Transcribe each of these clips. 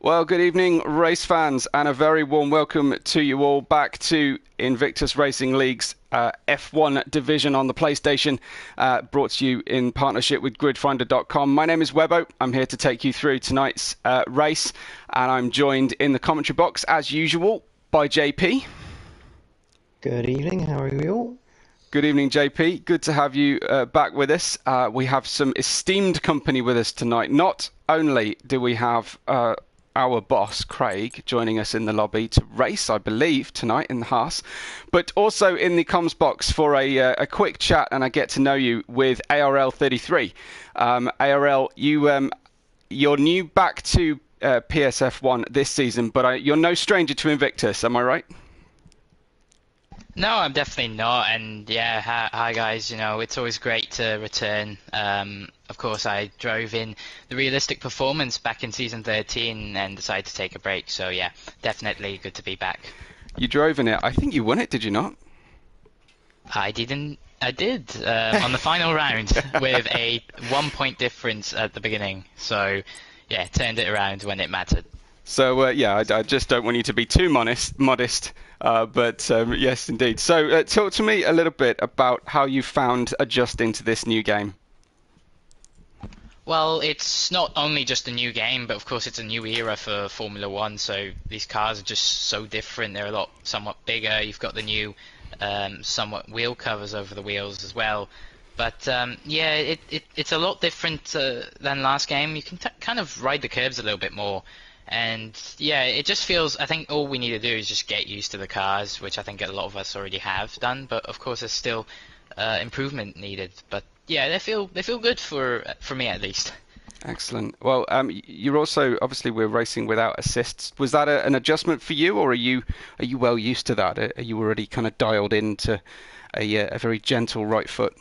Well, good evening, race fans, and a very warm welcome to you all back to Invictus Racing League's F1 division on the PlayStation, brought to you in partnership with gridfinder.com. My name is Webbo. I'm here to take you through tonight's race, and I'm joined in the commentary box, as usual, by JP. Good evening, how are you all? Good evening, JP. Good to have you back with us. We have some esteemed company with us tonight. Not only do we have our boss, Craig, joining us in the lobby to race, I believe, tonight in the Haas, but also in the comms box for a quick chat and a get to know you with ARL 33. ARL, you're new back to PS F1 this season, but you're no stranger to Invictus, am I right? No, I'm definitely not, and yeah, hi guys, it's always great to return. Of course, I drove in the realistic performance back in season 13 and decided to take a break, so yeah, definitely good to be back. You drove in it. I think you won it, did you not? I did on the final round with a 1 point difference at the beginning, so yeah, turned it around when it mattered. So yeah, I just don't want you to be too modest, but yes, indeed. So talk to me a little bit about how you found adjusting to this new game. Well, it's not only just a new game, but of course it's a new era for Formula One. So these cars are just so different. They're somewhat bigger. You've got the new somewhat wheel covers over the wheels as well. But yeah, it's a lot different than last game. You can kind of ride the curbs a little bit more. And yeah, it just feels, I think all we need to do is just get used to the cars, which I think a lot of us already have done, but of course there's still improvement needed. But yeah, they feel good for me at least. Excellent. Well, you're also, obviously we're racing without assists. Was that an adjustment for you, or are you well used to that? Are you already kind of dialed into a very gentle right foot?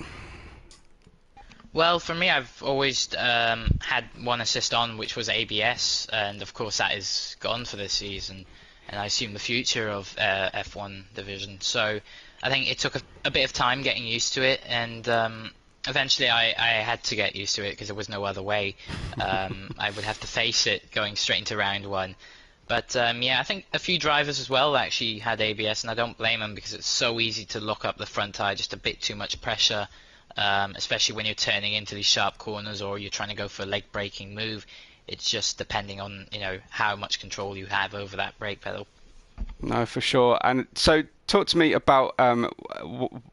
Well, for me, I've always had one assist on, which was ABS, and of course that is gone for this season, and I assume the future of F1 division. So I think it took a bit of time getting used to it, and eventually I had to get used to it because there was no other way. I would have to face it going straight into round one. But yeah, I think a few drivers as well actually had ABS, and I don't blame them because it's so easy to lock up the front tire, just a bit too much pressure. Especially when you're turning into these sharp corners or you're trying to go for a leg braking move. It's just depending on how much control you have over that brake pedal. No, for sure. And so talk to me about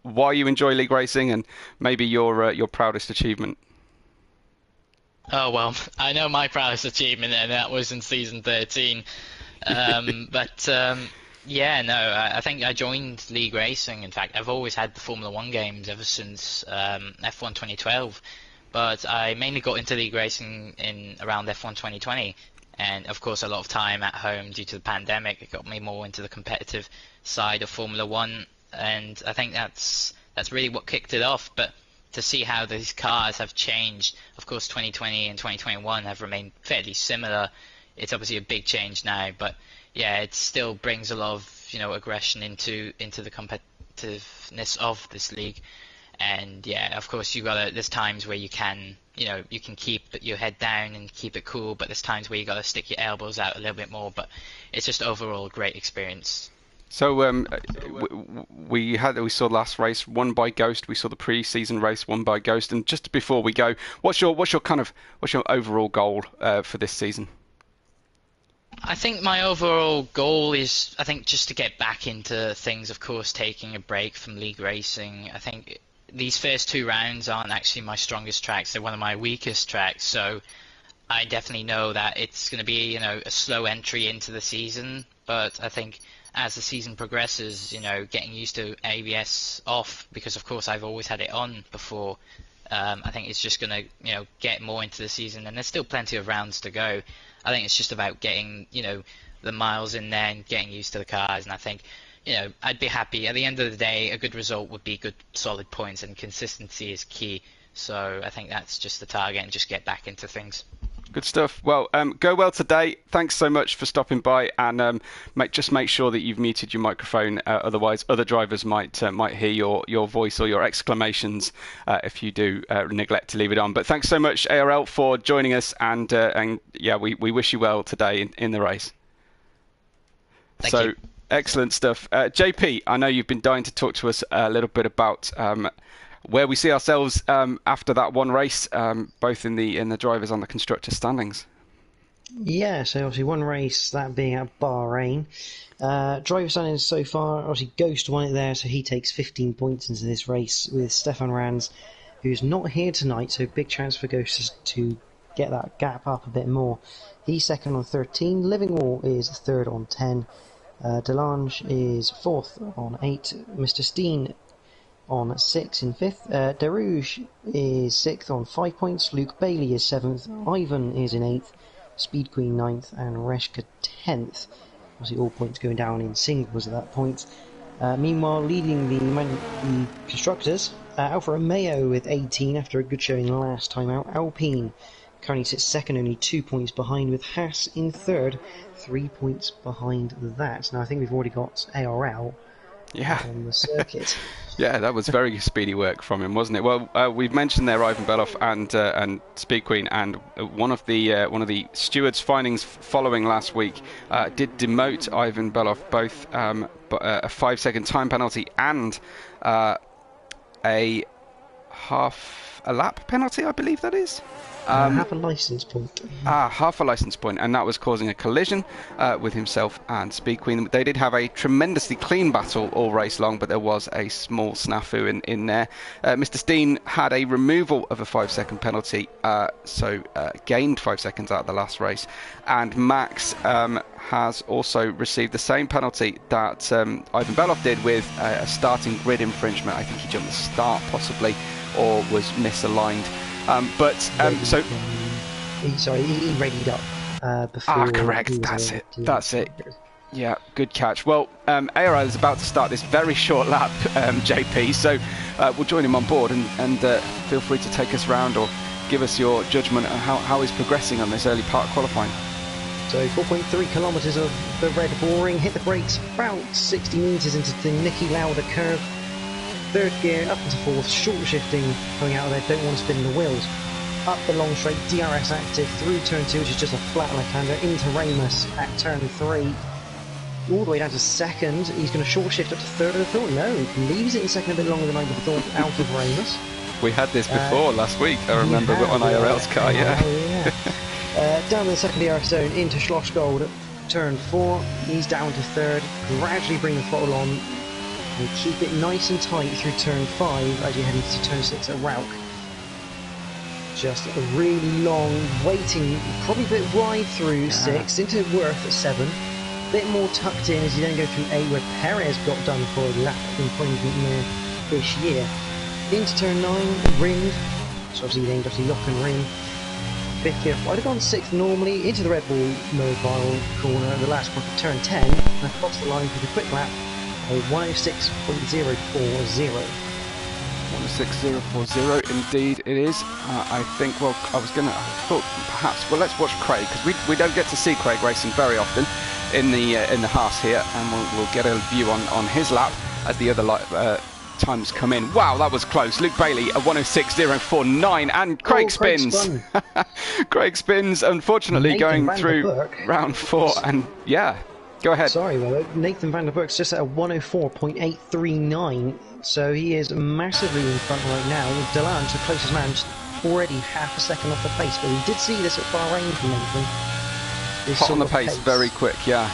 why you enjoy league racing and maybe your proudest achievement. Oh well, I know my proudest achievement, and that was in season 13. Yeah, no, I think I joined league racing. In fact, I've always had the Formula One games ever since F1 2012, but I mainly got into league racing in around F1 2020, and of course a lot of time at home due to the pandemic. It got me more into the competitive side of Formula One, and I think that's really what kicked it off. But to see how these cars have changed, of course 2020 and 2021 have remained fairly similar. It's obviously a big change now, but yeah, it still brings a lot of aggression into the competitiveness of this league. And yeah, of course there's times where you can keep your head down and keep it cool, but there's times where you gotta stick your elbows out a little bit more. But it's just overall a great experience. So we saw the last race won by Ghost. We saw the pre-season race won by Ghost. And just before we go, what's your overall goal for this season? I think my overall goal is, I think, just to get back into things, of course, taking a break from league racing. I think these first two rounds aren't actually my strongest tracks. They're one of my weakest tracks, so I definitely know that it's going to be, a slow entry into the season. But I think as the season progresses, getting used to ABS off, because of course I've always had it on before. I think it's just going to, get more into the season, and there's still plenty of rounds to go. I think it's just about getting, the miles in there and getting used to the cars. And I think, I'd be happy. At the end of the day, a good result would be good, solid points, and consistency is key. So I think that's just the target, and just get back into things. Good stuff. Well, go well today. Thanks so much for stopping by, and just make sure that you've muted your microphone. Otherwise, other drivers might hear your voice or your exclamations if you do neglect to leave it on. But thanks so much, ARL, for joining us, and yeah, we wish you well today in the race. Thank you. Excellent stuff. JP, I know you've been dying to talk to us a little bit about where we see ourselves after that one race, both in the drivers and the constructors standings. Yeah, so obviously one race, that being at Bahrain. Driver standings so far, obviously Ghost won it there, so he takes 15 points into this race with Stefan Ranz, who's not here tonight, so big chance for Ghost to get that gap up a bit more. He's second on 13, Livingwall is third on 10, Delange is fourth on 8, Mr. Steen on 6 in 5th. Derouge is 6th on 5 points. Luke Bailey is 7th. Ivan is in 8th. Speed Queen 9th. And Reshka 10th. Obviously all points going down in singles at that point. Meanwhile, leading the constructors, Alfa Romeo with 18 after a good showing last time out. Alpine currently sits second, only 2 points behind, with Haas in third, 3 points behind that. Now I think we've already got ARL on the circuit. Yeah, that was very speedy work from him, wasn't it? Well, we've mentioned there Ivan Beloff and Speed Queen, and one of the stewards' findings following last week did demote Ivan Beloff both a 5-second time penalty and a half a lap penalty, I believe that is. Half a licence point. Half a licence point, and that was causing a collision with himself and Speed Queen. They did have a tremendously clean battle all race long, but there was a small snafu in there. Mr. Steen had a removal of a 5-second penalty, so gained 5 seconds out of the last race. And Max has also received the same penalty that Ivan Beloff did with a starting grid infringement. I think he jumped the start possibly, or was misaligned. He readied up before. Correct. That's it. Yeah, good catch. Well, ARL is about to start this very short lap, JP. So we'll join him on board, and feel free to take us round or give us your judgment on how he's progressing on this early part of qualifying. So 4.3 kilometres of the Red Bull Ring, hit the brakes about 60 metres into the Niki Lauda curve. Third gear up into fourth, short shifting coming out of there, don't want to spin the wheels. Up the long straight, DRS active through turn 2, which is just a flat left-hander, into Ramus at turn 3. All the way down to second, he's going to short shift up to third. I thought, no, he leaves it in second a bit longer than I thought out of Ramus. We had this before last week, I remember, on IRL's car, yeah. Down the second DRS zone into Schlossgold, turn 4, he's down to third, gradually bring the throttle on, and keep it nice and tight through turn 5 as you head into turn 6 at Rauch. Just a really long waiting, probably a bit wide through 6, into Worth at 7. A bit more tucked in as you then go through 8 where Perez got done for a lap infringement there this year. Into turn 9, ringed, so obviously named lock and ring. 5th gear, I'd have gone 6th normally, into the Red Bull mobile corner at the last point of turn 10, and across the line for the quick lap. A 106.040. 106.040, indeed it is. I think, well, I thought perhaps, well, let's watch Craig, because we don't get to see Craig racing very often in the Haas here, and we'll get a view on his lap as the other times come in. Wow, that was close. Luke Bailey, a 106.049, and Craig spins. Craig spins, unfortunately, Nathan going through round 4, and yeah. Go ahead. Sorry, well, Nathan van der Burg's just at a 104.839, so he is massively in front right now. With Delange, the closest man, just already half a second off the pace, but we did see this at Bahrain from Nathan. Hot on the pace, very quick, yeah.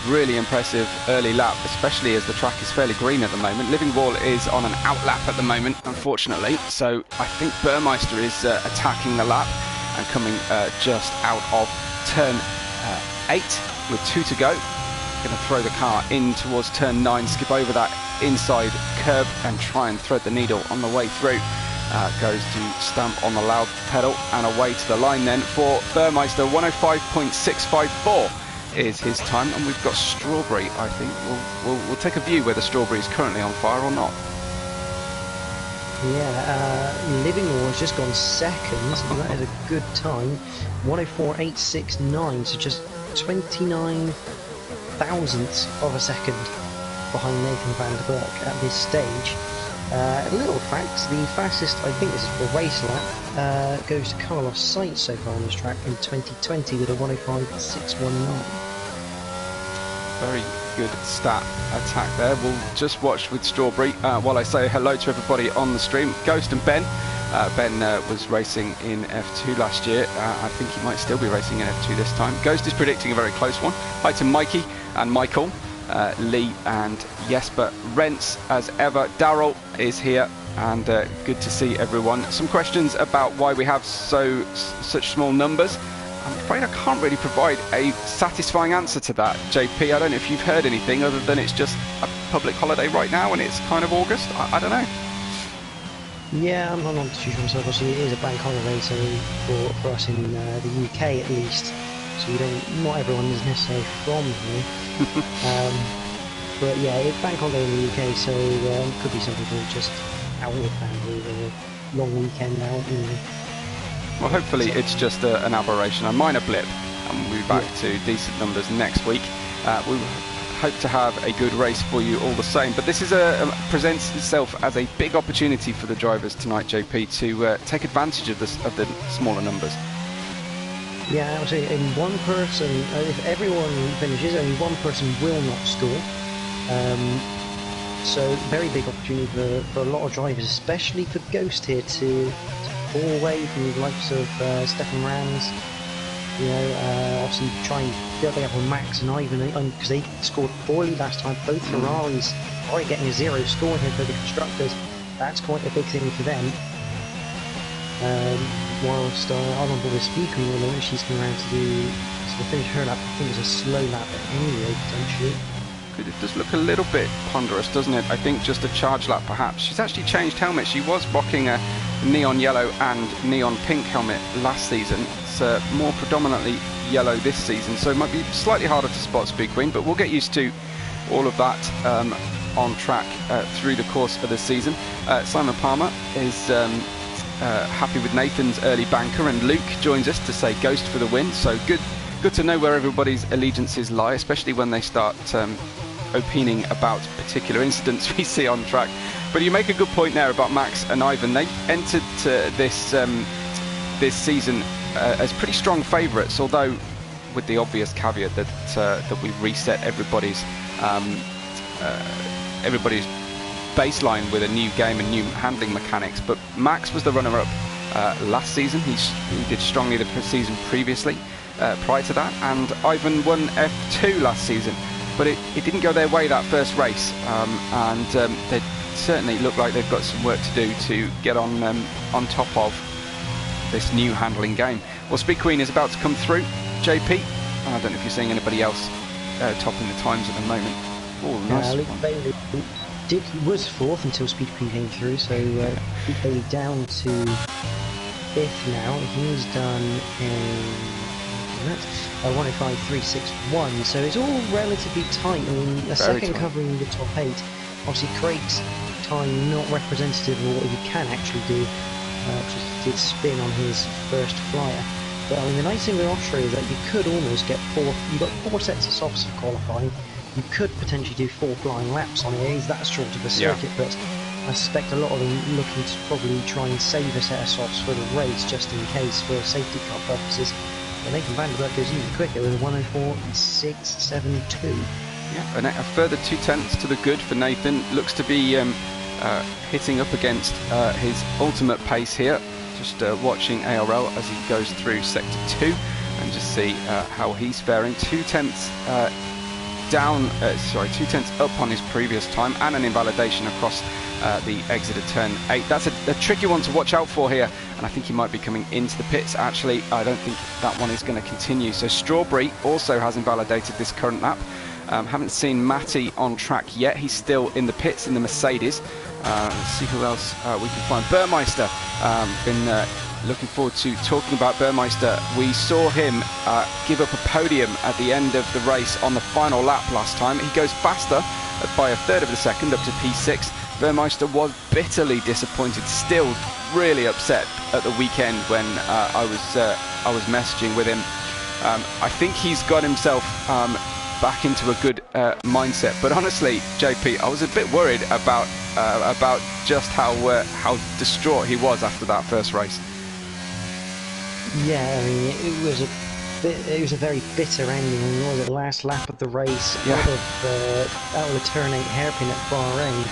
Really impressive early lap, especially as the track is fairly green at the moment. Livingwall is on an outlap at the moment, unfortunately, so I think Burmeister is attacking the lap and coming just out of turn 8 with 2 to go. Going to throw the car in towards turn 9, skip over that inside curb and try and thread the needle on the way through. Goes to stamp on the loud pedal and away to the line then for Burmeister. 105.654 is his time, and we've got Strawberry. I think we'll take a view whether Strawberry is currently on fire or not. Yeah, Living War has just gone second, and that is a good time. 104.869, so just 29 thousandths of a second behind Nathan van der Burg at this stage. A little fact, the fastest, I think this is for race lap, goes to Carlos Sainz so far on this track in 2020 with a 105.619. Very good stat attack there. We'll just watch with Strawberry while I say hello to everybody on the stream. Ghost and Ben. Ben was racing in F2 last year. I think he might still be racing in F2 this time. Ghost is predicting a very close one. Hi to Mikey and Michael, Lee and Jesper Rents as ever. Daryl is here, and good to see everyone. Some questions about why we have such small numbers. I'm afraid I can't really provide a satisfying answer to that, JP. I don't know if you've heard anything other than it's just a public holiday right now and it's kind of August. I don't know. Yeah, I'm not too sure myself. Obviously, it is a bank holiday, so for us in the UK at least. So not everyone is necessarily from here. But yeah, it's bank holiday in the UK, so it could be some people just out with family or a long weekend out. Well, hopefully it's just an aberration, a minor blip, and we'll be back to decent numbers next week. We hope to have a good race for you all the same, but this is presents itself as a big opportunity for the drivers tonight, JP, to take advantage of the smaller numbers. Yeah, absolutely. In one person, if everyone finishes, only one person will not score. So very big opportunity for a lot of drivers, especially for Ghost here to pull away from the likes of Stefan Rans. Obviously try and build up on Max and Ivan, because they scored poorly last time. Both Ferraris are getting a 0 score here for the constructors. That's quite a big thing for them. Whilst I'm on board with Speed Queen, although she's coming around to finish her lap. I think it's a slow lap anyway, potentially. It does look a little bit ponderous, doesn't it? I think just a charge lap perhaps. She's actually changed helmet. She was rocking a neon yellow and neon pink helmet last season. It's more predominantly yellow this season, so it might be slightly harder to spot Speed Queen, but we'll get used to all of that on track through the course of the season. Simon Palmer is happy with Nathan's early banker, and Luke joins us to say Ghost for the win. So good to know where everybody's allegiances lie, especially when they start opining about particular incidents we see on track. But you make a good point there about Max and Ivan. They entered this season as pretty strong favourites, although with the obvious caveat that we reset everybody's baseline with a new game and new handling mechanics. But Max was the runner-up last season. He did strongly the season previously, prior to that, and Ivan won F2 last season, but it didn't go their way that first race, and they certainly look like they've got some work to do to get on top of this new handling game. Well, Speed Queen is about to come through, JP. I don't know if you're seeing anybody else topping the times at the moment. Oh, nice Luke Bailey was fourth until Speed Queen came through, so Luke Bailey down to fifth now. He's done a 105.361, so it's all relatively tight. I mean, a second tight, covering the top 8. Obviously, Craig's time not representative of what he can actually do, which he did spin on his first flyer. But I mean, the nice thing with Austria is that you could almost get you've got 4 sets of softs for qualifying. You could potentially do 4 flying laps on it. It is that short of a circuit, but I suspect a lot of them looking to probably try and save a set of softs for the race just in case, for safety car purposes. But Nathan van der Burg goes even quicker with a 104.672. Yeah, and a further 2/10 to the good for Nathan. Looks to be hitting up against his ultimate pace here. Just watching ARL as he goes through sector 2 and just see how he's faring. 2/10 down, 2/10 up on his previous time, and an invalidation across the exit of turn 8. That's a tricky one to watch out for here, and I think he might be coming into the pits. Actually, I don't think that one is going to continue. So Strawberry also has invalidated this current lap. Haven't seen Matty on track yet. He's still in the pits in the Mercedes. Let's see who else we can find. Burmeister, been looking forward to talking about Burmeister. We saw him give up a podium at the end of the race on the final lap last time. He goes faster by a third of a second up to P6 Burmeister was bitterly disappointed, still really upset at the weekend when I was messaging with him. I think he's got himself back into a good mindset, but honestly, JP, I was a bit worried about just how distraught he was after that first race. Yeah, I mean, it was a very bitter ending. I mean, what was it, last lap of the race, yeah. out of the turn 8 hairpin at Bahrain.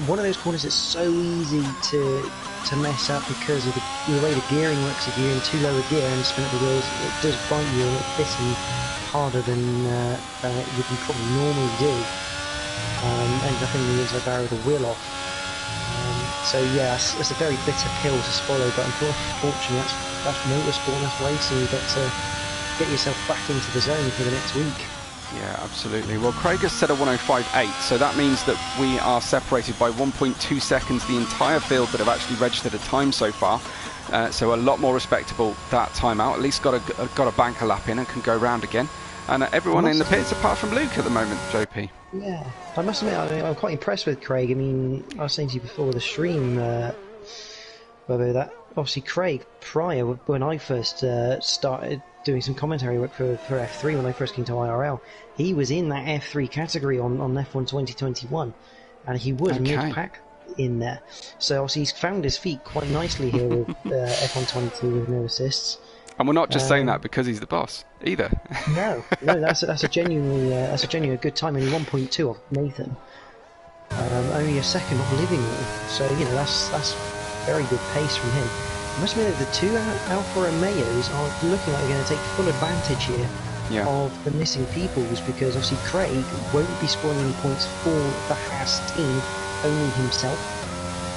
One of those corners that's so easy to mess up because of the way the gearing works. If you're in too low a gear and spin up the wheels, it does bite you and it fits you harder than you can probably normally do. Ends up in the inside barrier with a wheel off. So yeah, it's a very bitter pill to swallow, but unfortunately that's motorsport, that's racing. You've got to get yourself back into the zone for the next week. Yeah, absolutely. Well, Craig has set a 105.8, so that means that we are separated by 1.2 seconds, the entire field that have actually registered a time so far. So a lot more respectable that time out. At least got a banker lap in and can go round again. And everyone in the pits apart from Luke at the moment, JP. Yeah, I must admit, I'm quite impressed with Craig. I mean, I was saying to you before the stream, Bobo, that obviously Craig, prior, when I first started doing some commentary work for F3 when I first came to IRL, he was in that F3 category on F1 2021, and he was mid-pack in there. So obviously he's found his feet quite nicely here with F1 22 with no assists. And we're not just saying that because he's the boss either. No, that's a genuinely good time. Only 1.2 off Nathan, only a second off Livingwall. So you know that's very good pace from him. I must admit that the two Alfa Romeos are looking like they're going to take full advantage here of the missing peoples, because obviously Craig won't be scoring any points for the Haas team, only himself,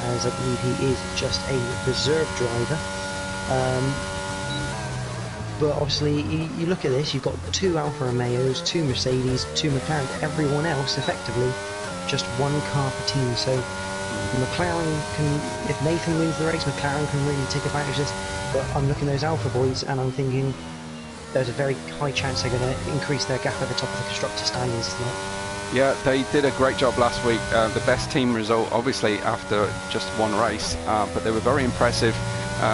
as I believe he is just a reserve driver. But obviously, you look at this, you've got two Alfa Romeos, two Mercedes, two McLaren, everyone else effectively just one car per team. So McLaren can, if Nathan wins the race, McLaren can really take advantage of this. But I'm looking at those Alfa boys and I'm thinking there's a very high chance they're going to increase their gap at the top of the constructor standings tonight. Yeah, they did a great job last week. The best team result, obviously, after just one race, but they were very impressive.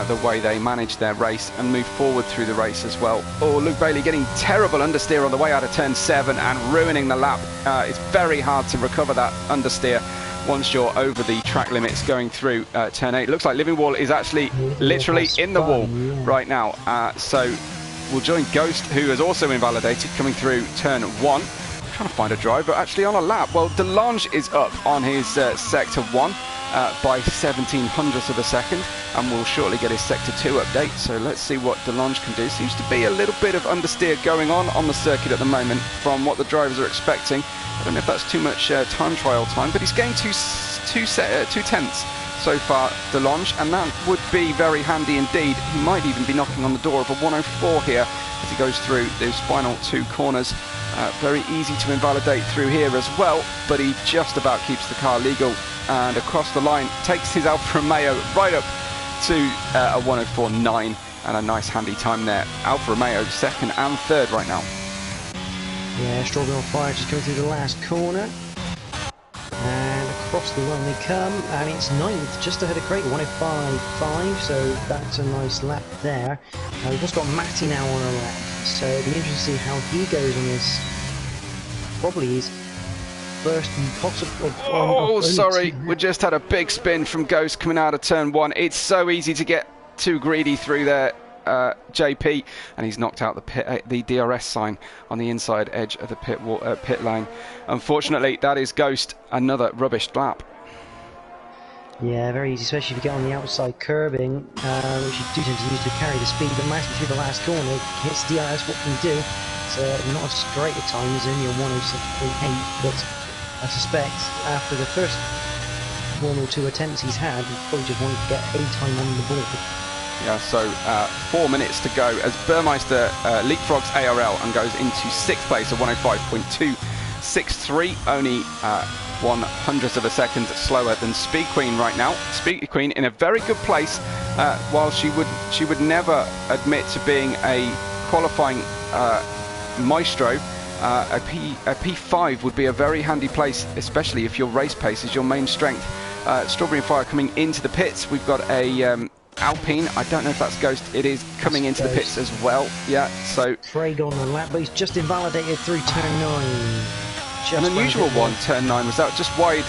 The way they managed their race and moved forward through the race as well. Oh, Luke Bailey getting terrible understeer on the way out of turn 7 and ruining the lap. It's very hard to recover that understeer once you're over the track limits going through turn 8. It looks like Livingwall is actually literally in the wall right now. So we'll join Ghost, who has also invalidated, coming through turn 1. Trying to find a drive, but actually on a lap. Well, DeLange is up on his sector 1. By 1700ths of a second, and we'll shortly get his sector 2 update. So let's see what DeLange can do. Seems to be a little bit of understeer going on the circuit at the moment from what the drivers are expecting. I don't know if that's too much time trial time, but he's gained two tenths so far, DeLange, and that would be very handy indeed. He might even be knocking on the door of a 104 here as he goes through those final 2 corners. Very easy to invalidate through here as well, but he just about keeps the car legal and across the line takes his Alfa Romeo right up to a 104.9 and a nice handy time there. Alfa Romeo 2nd and 3rd right now. Yeah, Strawberry on fire just coming through the last corner, and across the line they come, and it's 9th, just ahead of Craig, 105.5, so that's a nice lap there. We've also got Matty now on the left, so it'll be interesting to see how he goes on this. Probably his first possible. Oh, sorry, we just had a big spin from Ghost coming out of turn 1. It's so easy to get too greedy through there, JP, and he's knocked out the DRS sign on the inside edge of the pit lane. Unfortunately, that is Ghost, another rubbish lap. Yeah, very easy, especially if you get on the outside curbing, which you do tend to use to carry the speed, but Matty through the last corner hits DRS. What can he do? It's not as great a time as only a 106.8, but I suspect after the first 1 or 2 attempts he's had, he probably just wanted to get a time on the board. Yeah, so 4 minutes to go as Burmeister leapfrogs ARL and goes into 6th place at 105.263, only 1/100th of a second slower than Speed Queen right now. Speed Queen in a very good place, while she would never admit to being a qualifying maestro. a P5 would be a very handy place, especially if your race pace is your main strength. Strawberry and Fire coming into the pits. We've got a Alpine. I don't know if that's Ghost. It is coming into the pits as well. Yeah, so Craig on the lap, but he's just invalidated through turn 9. An unusual one, turn 9. Was that just wide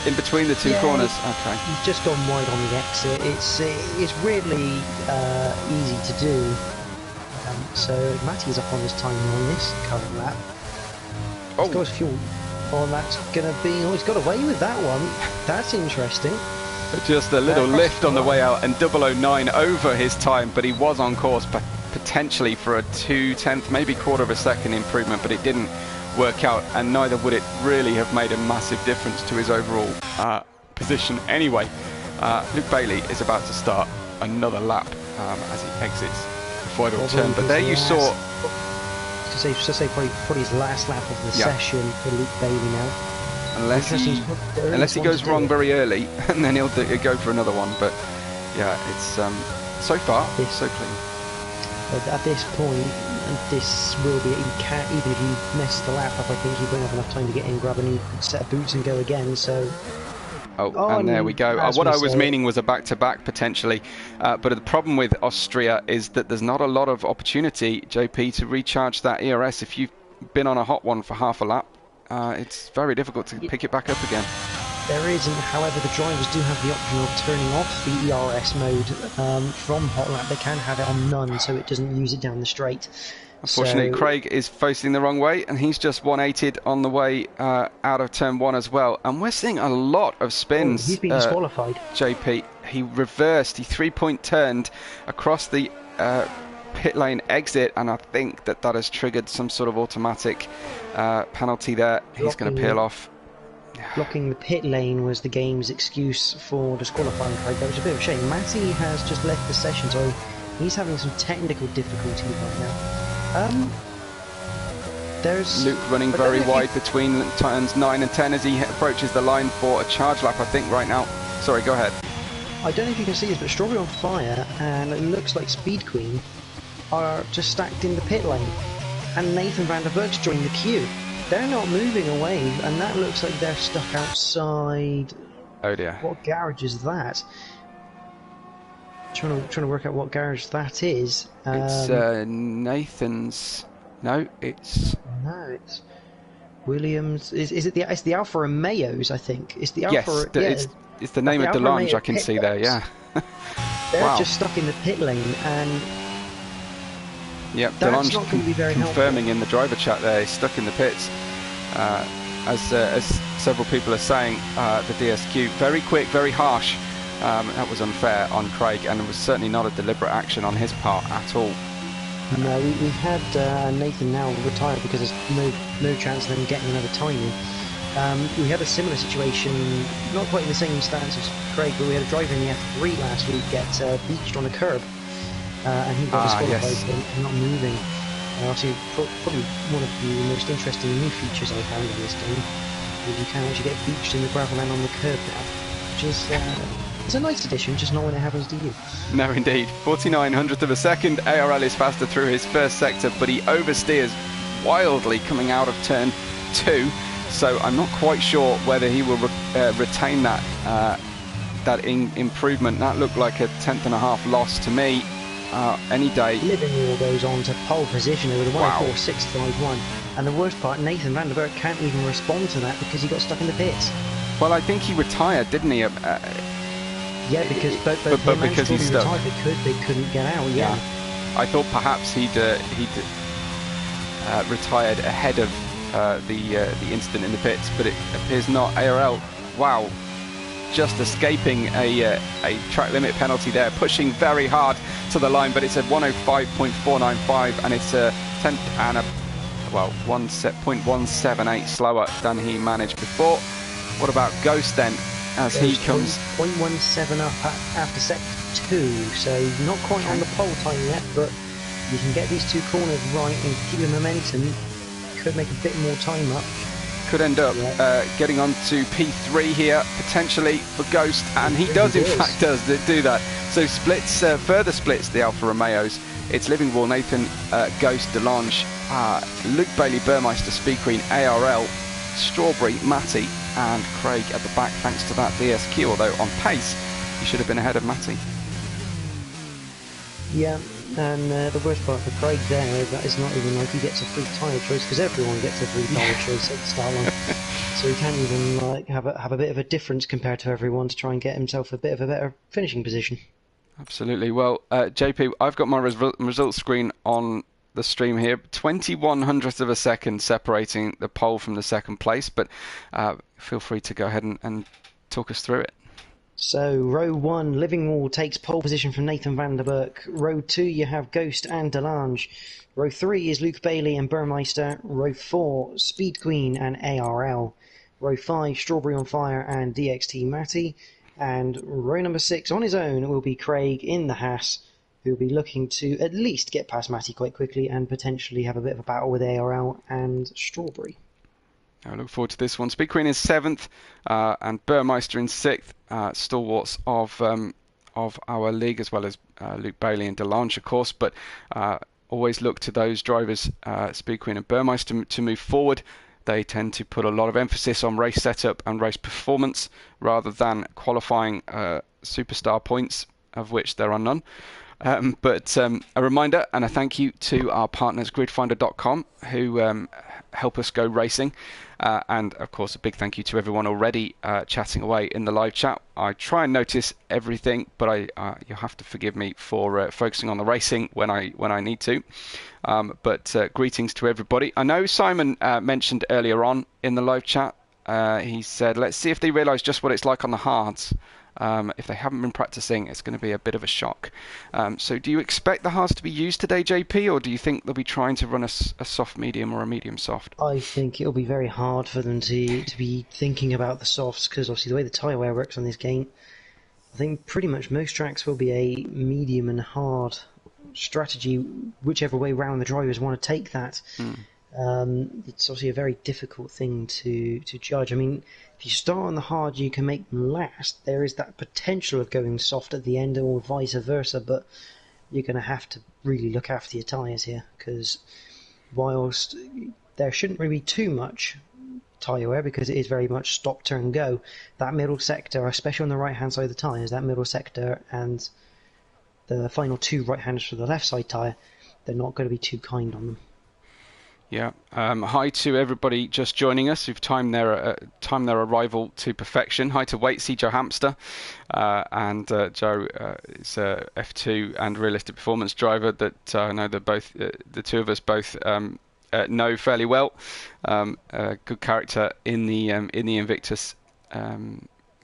in between the two corners? Okay. He's just gone wide on the exit. It's really easy to do. So Matty's up on his timing on this current lap. Oh. He's got his fuel. Oh, that's going to be... Oh, he's got away with that one. That's interesting. Just a little lift on the way out, and 009 over his time, but he was on course, but potentially for a 2/10, maybe quarter of a second improvement, but it didn't work out, and neither would it really have made a massive difference to his overall position anyway. Luke Bailey is about to start another lap as he exits the final turn, but there you saw... To say probably his last lap of the session for Luke Bailey now. Unless he goes wrong very early, and then he'll go for another one. But yeah, it's so far so clean. At this point, this will be. He can't, even if he messes the lap up, I think he won't have enough time to get in, grab a new set of boots, and go again. So. And there we go. What I was meaning was a back-to-back potentially, but the problem with Austria is that there's not a lot of opportunity, JP, to recharge that ERS. If you've been on a hot one for half a lap, it's very difficult to pick it back up again. There isn't, however, the drivers do have the option of turning off the ERS mode from hot lap. They can have it on none, so it doesn't use it down the straight. Unfortunately, Craig is facing the wrong way, and he's just 180'd on the way out of turn 1 as well. And we're seeing a lot of spins. He's been disqualified. JP, he reversed, he 3-point turned across the pit lane exit, and I think that has triggered some sort of automatic penalty there. He's going to peel off. Blocking the pit lane was the game's excuse for disqualifying Craig. That was a bit of a shame. Matty has just left the session, so he's having some technical difficulty right now. There's Luke running very wide between turns 9 and 10 as he approaches the line for a charge lap, I think, right now. Sorry, go ahead. I don't know if you can see this, but Strawberry on Fire and it looks like Speed Queen are just stacked in the pit lane, and Nathan van der Berg's joined the queue. They're not moving away, and that looks like they're stuck outside. Oh dear. What garage is that? Trying to work out what garage that is. It's Nathan's. No, it's Williams. Is it it's the Alfa Romeos? I think it's the Alfa. Yes, it's the name of the lounge. I can see there. Yeah. They're just stuck in the pit lane, and yep, that's not going to be very confirming helpful. in the driver chat there, he's stuck in the pits. As several people are saying, the DSQ very quick, very harsh. That was unfair on Craig, and it was certainly not a deliberate action on his part at all. No, we've had Nathan now retired because there's no chance of them getting another time in. We had a similar situation, not quite in the same stance as Craig, but we had a driver in the F3 last week get beached on a curb, and he got disqualified for not moving. Obviously, probably one of the most interesting new features I've found in this game is you can actually get beached in the gravel and on the curb now, which is it's a nice addition, just not when it happens to you. No, indeed. 49/100th of a second. ARL is faster through his first sector, but he oversteers wildly coming out of turn 2. So I'm not quite sure whether he will retain that improvement. That looked like a 10.5 loss to me any day. Livermore goes on to pole position with a 104.651, and the worst part, Nathan van der Berg can't even respond to that because he got stuck in the pits. Well, I think he retired, didn't he? Yeah, because because he's stuck. They couldn't get out. Yeah. I thought perhaps he'd retired ahead of the incident in the pits, but it appears not. ARL, wow, just escaping a track limit penalty there, pushing very hard to the line, but it's a 105.495, and it's a 10th and a 0.178 slower than he managed before. What about Ghost then? As he comes 0.17 up after sector 2, so not quite on the pole time yet, but you can get these two corners right and keep the momentum, could make a bit more time up, could end up getting on to P3 here, potentially for Ghost, and he does in fact do that. So splits, further splits the Alfa Romeos. It's Living Wall, Nathan, Ghost, Delange, Luke Bailey, Burmeister, Speed Queen, ARL, Strawberry, Matty, and Craig at the back, thanks to that DSQ, although on pace, he should have been ahead of Matty. Yeah, and the worst part for Craig there, that is not even like he gets a free tyre choice, because everyone gets a free tyre choice at the start line. So he can't even like have a bit of a difference compared to everyone to try and get himself a bit of a better finishing position. Absolutely. Well, JP, I've got my result screen on the stream here. 21/100th of a second separating the pole from the second place, but feel free to go ahead and talk us through it. So, row 1, Living Wall takes pole position from Nathan van der Burg. Row 2, you have Ghost and Delange. Row 3 is Luke Bailey and Burmeister. Row 4, Speed Queen and ARL. Row 5, Strawberry on Fire and DXT Matty. And row number 6 on his own will be Craig in the Haas, who will be looking to at least get past Matty quite quickly and potentially have a bit of a battle with ARL and Strawberry. I look forward to this one. Speed Queen in 7th and Burmeister in 6th, stalwarts of our league, as well as Luke Bailey and Delange, of course. But always look to those drivers, Speed Queen and Burmeister, to move forward. They tend to put a lot of emphasis on race setup and race performance rather than qualifying superstar points, of which there are none. But a reminder and a thank you to our partners gridfinder.com, who help us go racing, and of course a big thank you to everyone already chatting away in the live chat. I try and notice everything, but you'll have to forgive me for focusing on the racing when I need to. But greetings to everybody. I know Simon mentioned earlier on in the live chat, he said, let's see if they realise just what it's like on the hards. If they haven't been practicing, it's going to be a bit of a shock. So do you expect the hards to be used today, JP, or do you think they'll be trying to run a soft medium or a medium soft? I think it'll be very hard for them to be thinking about the softs, because obviously the way the tyre wear works on this game, I think pretty much most tracks will be a medium and hard strategy, whichever way round the drivers want to take that. It's obviously a very difficult thing to judge. I mean, if you start on the hard, you can make them last. There is that potential of going soft at the end, or vice versa, but you're going to have to really look after your tyres here, because whilst there shouldn't really be too much tyre wear, because it is very much stop, turn, go, that middle sector, especially on the right-hand side of the tyres, that middle sector and the final two right-handers for the left side tyre, they're not going to be too kind on them. Yeah. Hi to everybody just joining us who've timed their arrival to perfection. Hi to Waitsy, Joe Hamster, and Joe is a F2 and realistic performance driver that I know that both the two of us both know fairly well. Good character in the Invictus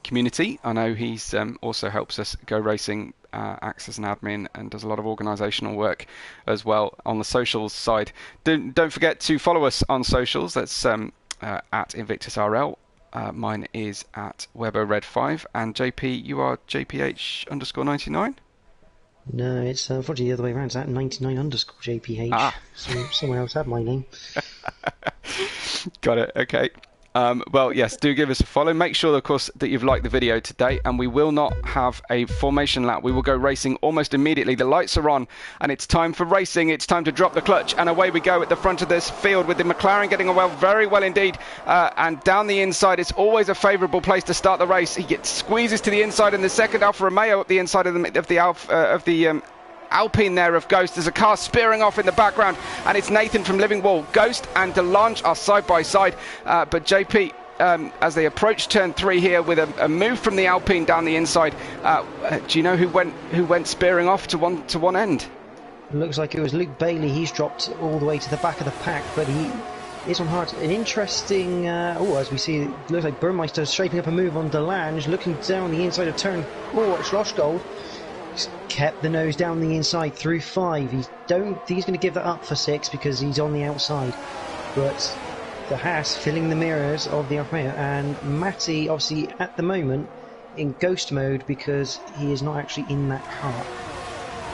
community. I know he's also helps us go racing, acts as an admin, and does a lot of organisational work as well on the socials side. Don't forget to follow us on socials. That's at InvictusRL. Mine is at WebberRed5, and JP, you are JPH_99. No, it's unfortunately the other way around. It's at 99_JPH. So someone else had my name. Got it. Okay. Well, yes, do give us a follow. Make sure, of course, that you've liked the video today, and we will not have a formation lap. We will go racing almost immediately. The lights are on, and it's time for racing. It's time to drop the clutch, and away we go at the front of this field with the McLaren getting away very well indeed. And down the inside, it's always a favourable place to start the race. He squeezes to the inside, and the second Alfa Romeo up the inside of the Alpine there of Ghost. There's a car spearing off in the background, and it's Nathan from Living Wall. Ghost and Delange are side by side, but JP, as they approach turn 3 here with a move from the Alpine down the inside, do you know who went spearing off to one end? It looks like it was Luke Bailey. He's dropped all the way to the back of the pack, but he is on hard. An interesting, as we see, it looks like Burmeister shaping up a move on Delange, looking down the inside of turn 4 at Schlossgold. Kept the nose down the inside through 5. He's going to give that up for 6 because he's on the outside. But the Haas filling the mirrors of the Alfa Romeo, and Matty obviously at the moment in ghost mode because he is not actually in that car.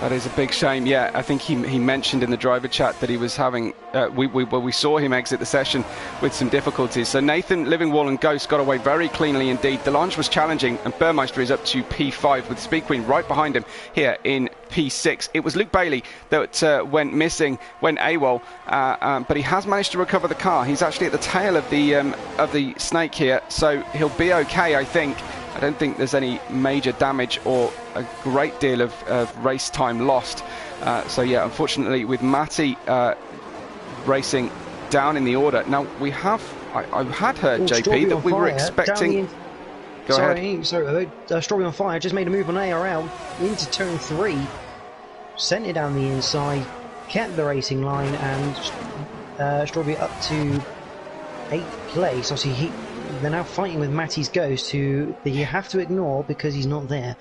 That is a big shame. Yeah, I think he mentioned in the driver chat that he was having. We saw him exit the session with some difficulties. So Nathan, Livingwall, and Ghost got away very cleanly indeed. Delange was challenging, and Burmeister is up to P5 with Speed Queen right behind him here in P6. It was Luke Bailey that went missing, went AWOL, but he has managed to recover the car. He's actually at the tail of the snake here, so he'll be okay, I think. I don't think there's any major damage or a great deal of race time lost. So yeah, unfortunately with Matty racing down in the order. Now we have, I had heard, JP, that we were expecting... Go ahead. Sorry, Strawberry on Fire just made a move on ARL into turn 3, sent it down the inside, kept the racing line, and Strawberry up to 8th place. Obviously they're now fighting with Matty's Ghost, who you have to ignore because he's not there.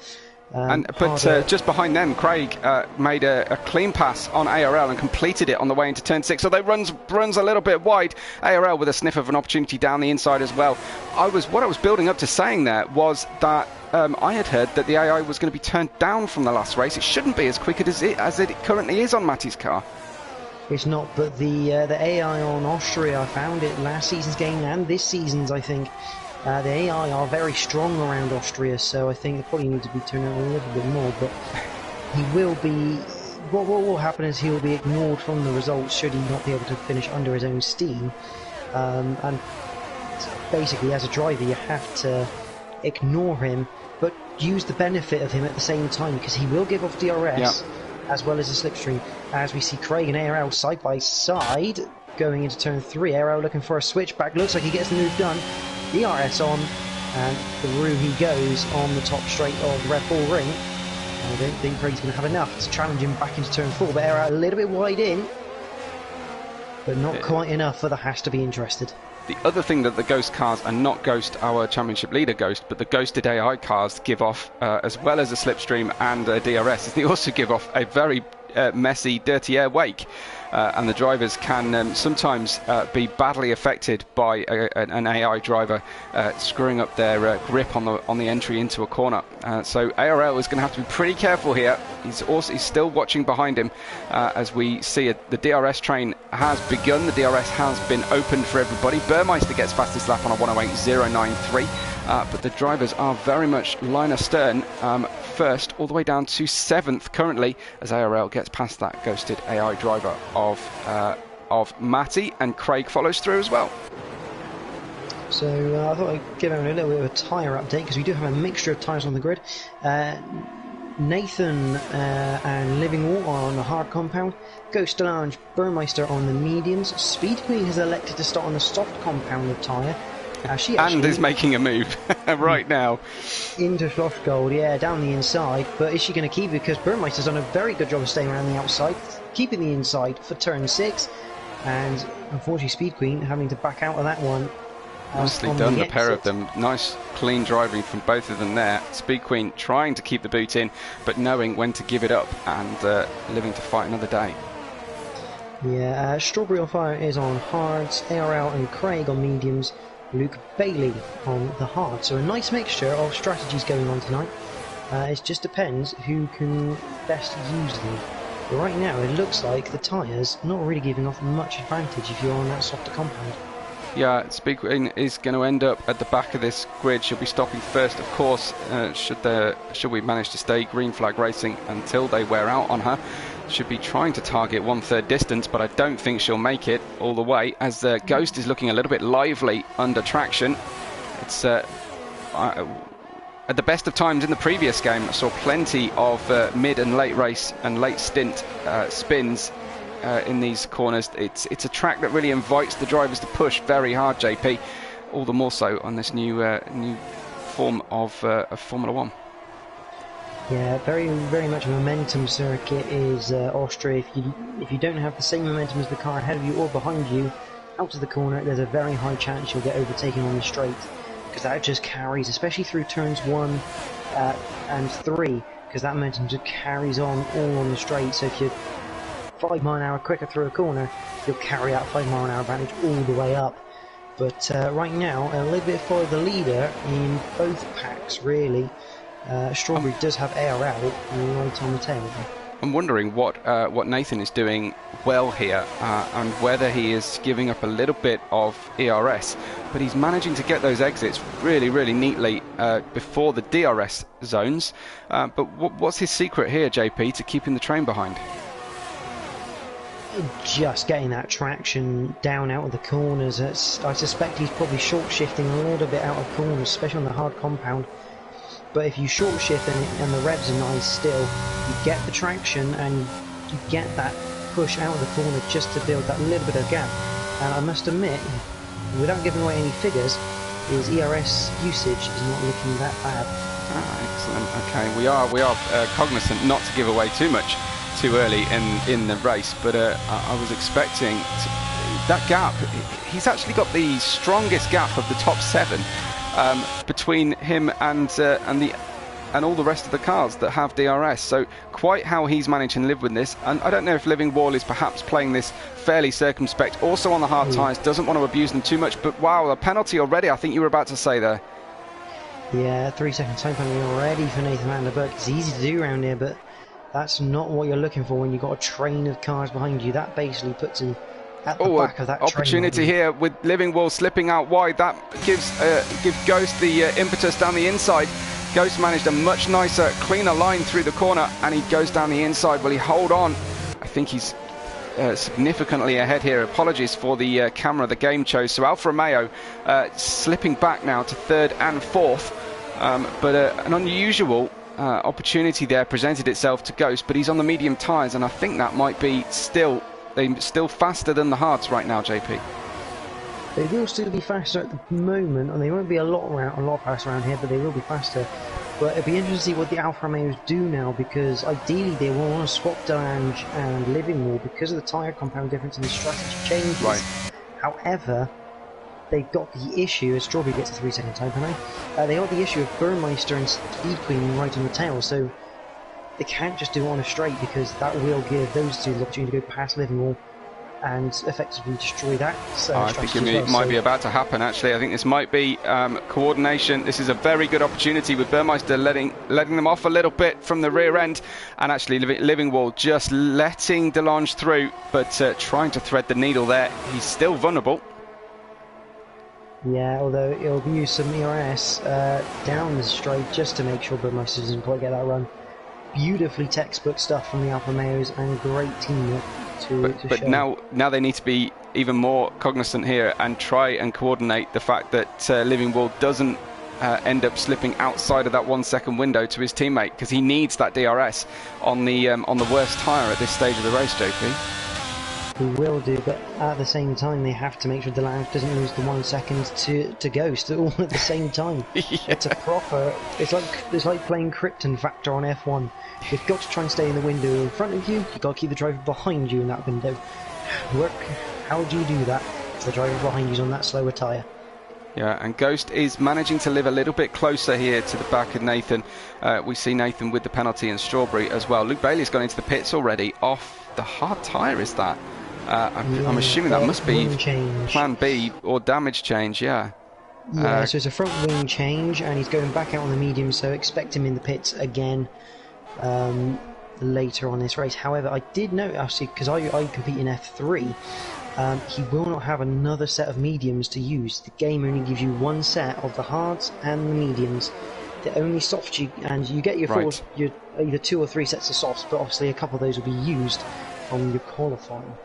But just behind them, Craig made a clean pass on ARL and completed it on the way into turn 6. So they runs a little bit wide. ARL with a sniff of an opportunity down the inside as well. What I was building up to saying there was that I had heard that the AI was going to be turned down from the last race. It shouldn't be as quick as it currently is on Matty's car. It's not, but the AI on Austria, I found it last season's game and this season's, I think. The AI are very strong around Austria, so I think they probably need to be turned out a little bit more, but he will be... What will happen is he will be ignored from the results should he not be able to finish under his own steam. And basically, as a driver, you have to ignore him, but use the benefit of him at the same time, because he will give off DRS. Yeah. As well as a slipstream, as we see Craig and ARL side by side going into turn 3. ARL looking for a switchback, looks like he gets the move done. DRS on, and through he goes on the top straight of Red Bull Ring. I don't think Craig's going to have enough to challenge him back into turn 4, but ARL a little bit wide in, but not quite enough for the Haas to be interested. The other thing that the Ghost cars, and not Ghost, our championship leader Ghost, but the Ghosted AI cars give off, as well as a slipstream and a DRS, is they also give off a very messy, dirty air wake. And the drivers can sometimes be badly affected by an AI driver screwing up their grip on the entry into a corner. So ARL is going to have to be pretty careful here. He's still watching behind him as we see it. The DRS train has begun. The DRS has been opened for everybody. Burmeister gets fastest lap on a 108.093. But the drivers are very much line astern, first all the way down to 7th currently, as ARL gets past that Ghosted AI driver of Matty, and Craig follows through as well. So I thought I'd give everyone a little bit of a tyre update, because we do have a mixture of tyres on the grid. Nathan and Livingwall are on the hard compound, Ghost, Delange, Burmeister on the mediums. Speed Queen has elected to start on the soft compound of tyre. She and is making a move right now into Schloss Gold, yeah, down the inside. But is she going to keep it? Because Burmeister's done a very good job of staying around the outside, keeping the inside for turn 6, and unfortunately Speed Queen having to back out of that one. Nicely done, the pair of them. Nice clean driving from both of them there. Speed Queen trying to keep the boot in, but knowing when to give it up and living to fight another day. Yeah, Strawberry on Fire is on hards, ARL and Craig on mediums, Luke Bailey on the hard. So a nice mixture of strategies going on tonight. It just depends who can best use them. But right now it looks like the tyres not really giving off much advantage if you're on that softer compound. Yeah, Speed Queen is going to end up at the back of this grid. She'll be stopping first, of course, should we manage to stay green flag racing until they wear out on her. Should be trying to target 1/3 distance, but I don't think she'll make it all the way, as Ghost is looking a little bit lively under traction. It's at the best of times in the previous game, I saw plenty of mid and late race and late stint spins in these corners. It's a track that really invites the drivers to push very hard, JP, all the more so on this new form of Formula 1. Yeah, very much a momentum circuit is Austria. If you don't have the same momentum as the car ahead of you or behind you, out of the corner, there's a very high chance you'll get overtaken on the straight, because that just carries, especially through turns 1 and 3, because that momentum just carries on all on the straight. So if you're 5 mile an hour quicker through a corner, you'll carry that 5 mile an hour advantage all the way up. But right now, a little bit for the leader in both packs, really. Strawberry does have ARL right on the tail. I'm wondering what Nathan is doing well here, and whether he is giving up a little bit of ERS, but he's managing to get those exits really neatly before the DRS zones. But what's his secret here, JP, to keeping the train behind? Just getting that traction down out of the corners. I suspect he's probably short shifting a little bit out of corners, especially on the hard compound. But if you short shift and the revs are nice still, you get the traction and you get that push out of the corner just to build that little bit of gap. And I must admit, without giving away any figures, his ERS usage is not looking that bad. Excellent. Okay, we are cognizant not to give away too much too early in the race, but I was expecting that gap. He's actually got the strongest gap of the top 7 between him and all the rest of the cars that have DRS. So quite how he's managing to live with this. And I don't know if Living Wall is perhaps playing this fairly circumspect. Also on the hard tyres, doesn't want to abuse them too much. But wow, a penalty already. I think you were about to say there. Yeah, 3 second time penalty already for Nathan van der Burg. It's easy to do around here, but that's not what you're looking for when you've got a train of cars behind you. That basically puts him at the back of that opportunity train. Here with Living Wall slipping out wide. That gives Ghost the impetus down the inside. Ghost managed a much nicer, cleaner line through the corner, and he goes down the inside. Will he hold on? I think he's significantly ahead here. Apologies for the camera the game chose. So Alfa Romeo slipping back now to 3rd and 4th. But an unusual opportunity there presented itself to Ghost, but he's on the medium tyres, and I think that might be still faster than the hards right now, JP. They will still be faster at the moment, and they won't be a lot faster around here, but they will be faster. But it'll be interesting to see what the Alfa Romeos do now, because ideally they will want to swap Delange and Living Wall because of the tyre compound difference and the strategy changes. Right. However, they've got the issue, as Strawberry gets a 3 second time penalty, they got the issue of Burmeister and Speed Queen right on the tail, so they can't just do it on a straight, because that will give those two the opportunity to go past Living Wall and effectively destroy that. I think it might be about to happen, actually. I think this might be coordination. This is a very good opportunity with Burmeister letting them off a little bit from the rear end, and actually Living Wall just letting Delange through, but trying to thread the needle there. He's still vulnerable. Yeah, although it'll use some ERS down the straight just to make sure Burmeister doesn't quite get that run. Beautifully textbook stuff from the Alfa Romeos, and great teamwork to show. Now they need to be even more cognizant here and try and coordinate the fact that Living Wall doesn't end up slipping outside of that 1 second window to his teammate, because he needs that DRS on the worst tyre at this stage of the race, JP. He will do, but at the same time they have to make sure Delange doesn't lose the 1 second to Ghost all at the same time. Yeah. It's a proper, it's like playing Krypton Factor on F1. You've got to try and stay in the window in front of you, you've got to keep the driver behind you in that window. How do you do that if the driver behind you is on that slower tyre? Yeah, and Ghost is managing to live a little bit closer here to the back of Nathan. We see Nathan with the penalty and Strawberry as well. Luke Bailey's gone into the pits already off the hard tyre, is that? I'm assuming that must be plan B or damage change, yeah. Yeah, so it's a front wing change, and he's going back out on the medium, so expect him in the pits again later on this race. However, I did note, actually, because I compete in F3, he will not have another set of mediums to use. The game only gives you one set of the hards and the mediums. The only softs and you get your your either 2 or 3 sets of softs, but obviously a couple of those will be used from your qualifying.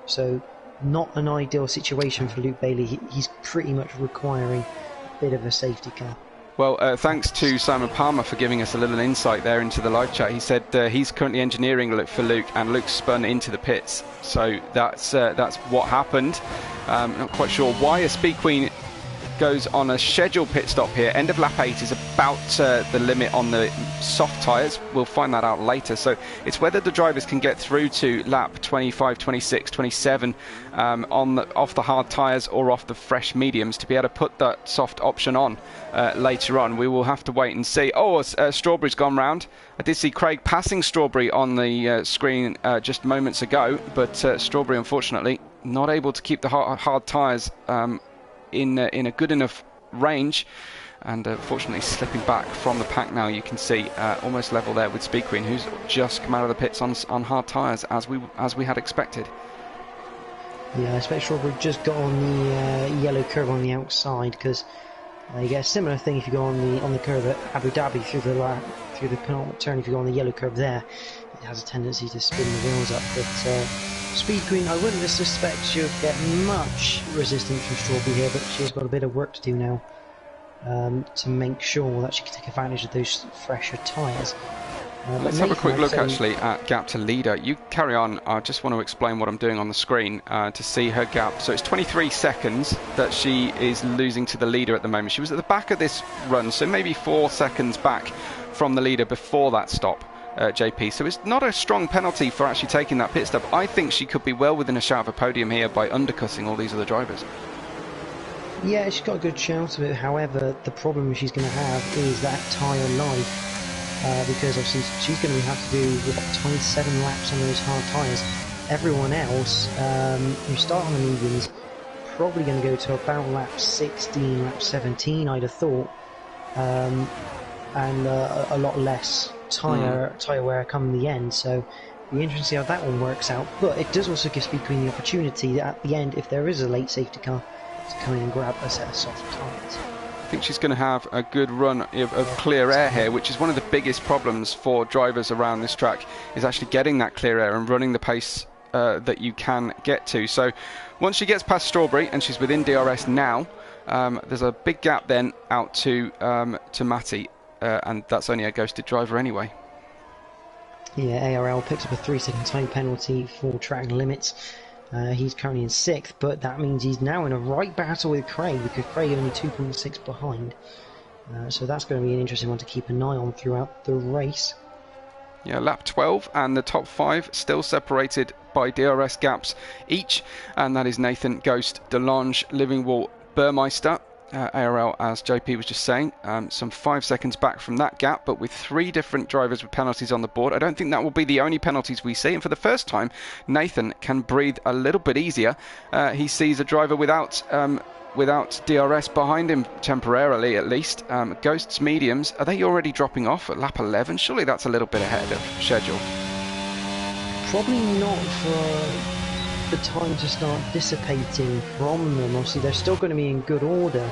So not an ideal situation for Luke Bailey. He's pretty much requiring a bit of a safety car. Well, thanks to Simon Palmer for giving us a little insight there into the live chat. He said he's currently engineering for Luke, and Luke's spun into the pits. So that's what happened. Not quite sure why a Speed Queen goes on a scheduled pit stop here. End of lap 8 is about the limit on the soft tyres. We'll find that out later. So it's whether the drivers can get through to lap 25, 26, 27 off the hard tyres or off the fresh mediums to be able to put that soft option on later on. We will have to wait and see. Strawberry's gone round. I did see Craig passing Strawberry on the screen just moments ago, but Strawberry unfortunately not able to keep the hard tyres in a good enough range. And fortunately slipping back from the pack now. You can see almost level there with Speed Queen, who's just come out of the pits on hard tyres, as we had expected. Yeah, I expect Strawberry just got on the yellow curb on the outside, because you get a similar thing if you go on the curve at Abu Dhabi through the penultimate turn. If you go on the yellow curb there, it has a tendency to spin the wheels up. But Speed Queen, I wouldn't suspect she'll get much resistance from Strawberry here, but she's got a bit of work to do now to make sure that she can take advantage of those fresher tyres. Let's have a quick look actually at gap to leader. You carry on. I just want to explain what I'm doing on the screen to see her gap. So it's 23 seconds that she is losing to the leader at the moment. She was at the back of this run, so maybe 4 seconds back from the leader before that stop, JP. So it's not a strong penalty for actually taking that pit stop. I think she could be well within a shout of a podium here by undercutting all these other drivers. Yeah, she's got a good chance of it. However, the problem she's going to have is that tyre life. Because obviously she's going to have to do 27 laps on those hard tyres. Everyone else who start on the mediums probably going to go to about lap 16, lap 17, I'd have thought, and a lot less tyre wear come the end. So it'll be interesting to see how that one works out. But it does also give Speed Queen the opportunity that at the end, if there is a late safety car, to come in and grab a set of soft tyres. I think she's going to have a good run of clear air here, which is one of the biggest problems for drivers around this track, is actually getting that clear air and running the pace that you can get to. So once she gets past Strawberry and she's within DRS now, there's a big gap then out to Matty, and that's only a ghosted driver anyway. Yeah, ARL picks up a 3-second time penalty for track limits. He's currently in 6th, but that means he's now in a right battle with Craig, because Craig only 2.6 behind. So that's going to be an interesting one to keep an eye on throughout the race. Yeah, lap 12, and the top 5 still separated by DRS gaps each, and that is Nathan, Ghost, Delange, Livingwall, Burmeister. ARL, as JP was just saying, some 5 seconds back from that gap, but with 3 different drivers with penalties on the board. I don't think that will be the only penalties we see, and for the first time Nathan can breathe a little bit easier. He sees a driver without DRS behind him temporarily, at least. Ghost's mediums, are they already dropping off at lap 11? Surely that's a little bit ahead of schedule. Probably not for the time to start dissipating from them. Obviously they're still going to be in good order,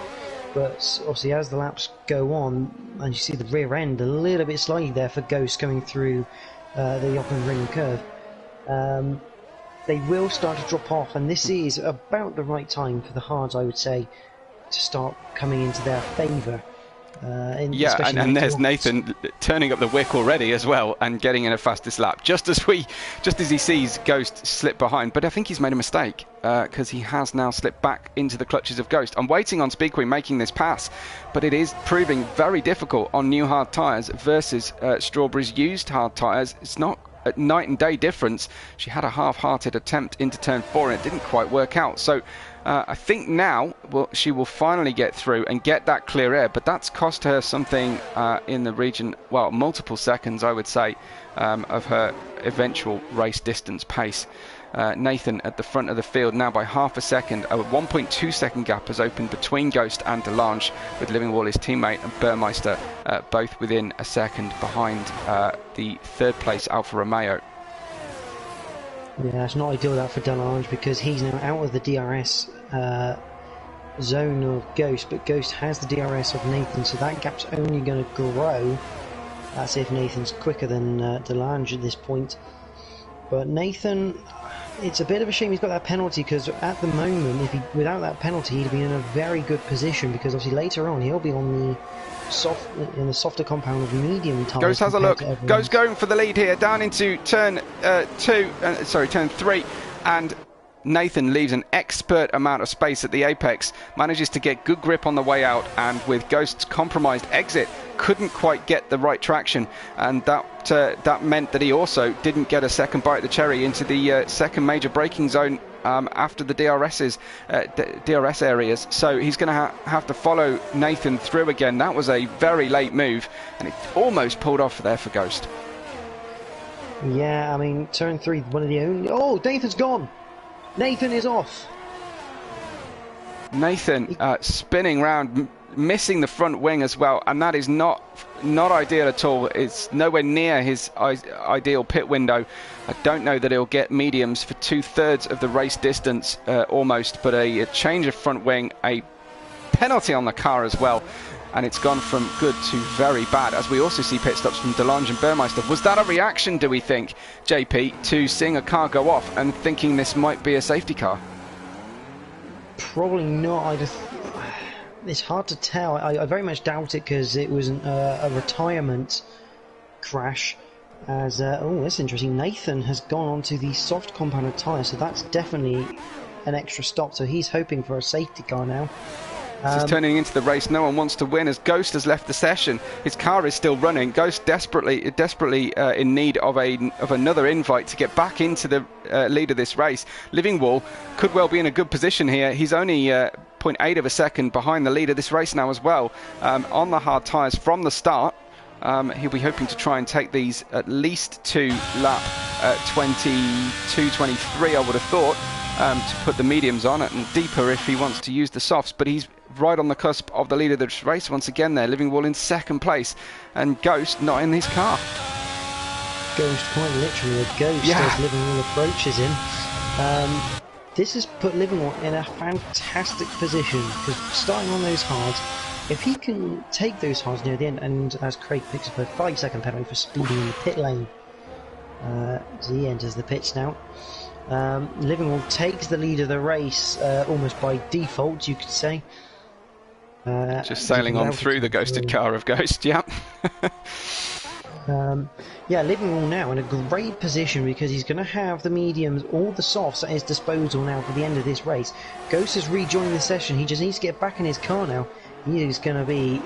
but obviously as the laps go on, and you see the rear end a little bit slightly there for Ghost coming through the Jochen Ring curve, they will start to drop off, and this is about the right time for the hards, I would say, to start coming into their favour. Yeah, and there's Nathan turning up the wick already as well and getting in a fastest lap, just as he sees Ghost slip behind. But I think he's made a mistake, because he has now slipped back into the clutches of Ghost. I'm waiting on Speed Queen making this pass, but it is proving very difficult on new hard tyres versus Strawberry's used hard tyres. It's not a night and day difference. She had a half-hearted attempt into turn 4 and it didn't quite work out. So I think now she will finally get through and get that clear air, but that's cost her something in the region, well, multiple seconds, I would say, of her eventual race distance pace. Nathan at the front of the field now by half a second. A 1.2 second gap has opened between Ghost and Delange, with Livingwall, his teammate, and Burmeister both within a second behind the third place Alfa Romeo. Yeah, it's not ideal that for Delange, because he's now out of the DRS zone of Ghost, but Ghost has the DRS of Nathan, so that gap's only going to grow. That's if Nathan's quicker than Delange at this point. But Nathan, it's a bit of a shame he's got that penalty, because at the moment, without that penalty, he'd be in a very good position, because obviously later on he'll be on the softer compound of medium tyres. Ghost has a look. Ghost going for the lead here, down into turn 3, and Nathan leaves an expert amount of space at the apex, manages to get good grip on the way out, and with Ghost's compromised exit, couldn't quite get the right traction, and that meant that he also didn't get a second bite of the cherry into the second major braking zone after the DRS areas. So he's going to have to follow Nathan through again. That was a very late move, and it almost pulled off there for Ghost. Yeah, I mean, turn 3, one of the only... Oh, Nathan's gone! Nathan is off! Nathan spinning round, missing the front wing as well, and that is not ideal at all. It's nowhere near his ideal pit window. I don't know that he'll get mediums for 2/3 of the race distance almost, but a change of front wing, a penalty on the car as well, and it's gone from good to very bad, as we also see pit stops from Delange and Burmeister. Was that a reaction, do we think, JP, to seeing a car go off and thinking this might be a safety car? Probably not. It's hard to tell. I very much doubt it, because it was a retirement crash. As that's interesting. Nathan has gone onto the soft compounded tyre, so that's definitely an extra stop. So he's hoping for a safety car now. This is turning into the race no one wants to win, as Ghost has left the session. His car is still running. Ghost desperately in need of another invite to get back into the lead of this race. Livingwall could well be in a good position here. He's only 0.8 of a second behind the lead of this race now as well, on the hard tyres from the start. He'll be hoping to try and take these at least to lap 22-23, I would have thought, to put the mediums on it, and deeper if he wants to use the softs. But he's right on the cusp of the lead of this race once again there. Livingwall in second place, and Ghost not in his car. Ghost, quite literally a ghost, as Livingwall approaches him. This has put Livingwall in a fantastic position, because starting on those hards, if he can take those hards near the end, and as Craig picks up a 5-second penalty for speeding in the pit lane, as he enters the pits now, Livingwall takes the lead of the race almost by default, you could say. Just sailing on through the ghosted car of Ghost, yeah. Yeah, Livingwall now in a great position, because he's going to have the mediums, all the softs at his disposal now for the end of this race. Ghost has rejoined the session. He just needs to get back in his car now. He is going to be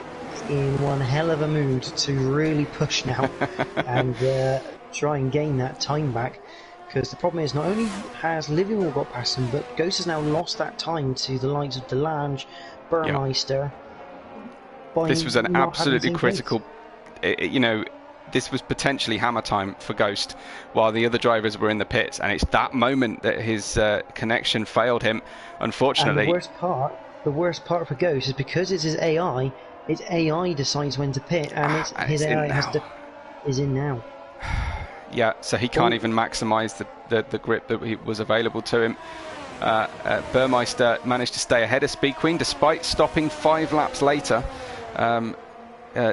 in one hell of a mood to really push now and try and gain that time back. Because the problem is, not only has Livingwall got past him, but Ghost has now lost that time to the likes of Delange, Burmeister. Yep. This was an absolutely critical, this was potentially hammer time for Ghost while the other drivers were in the pits, and it's that moment that his connection failed him, unfortunately. And the worst part for Ghost is, because it's his AI decides when to pit, and his AI is in now. Yeah, so he can't even maximise the grip that was available to him. Burmeister managed to stay ahead of Speed Queen despite stopping 5 laps later.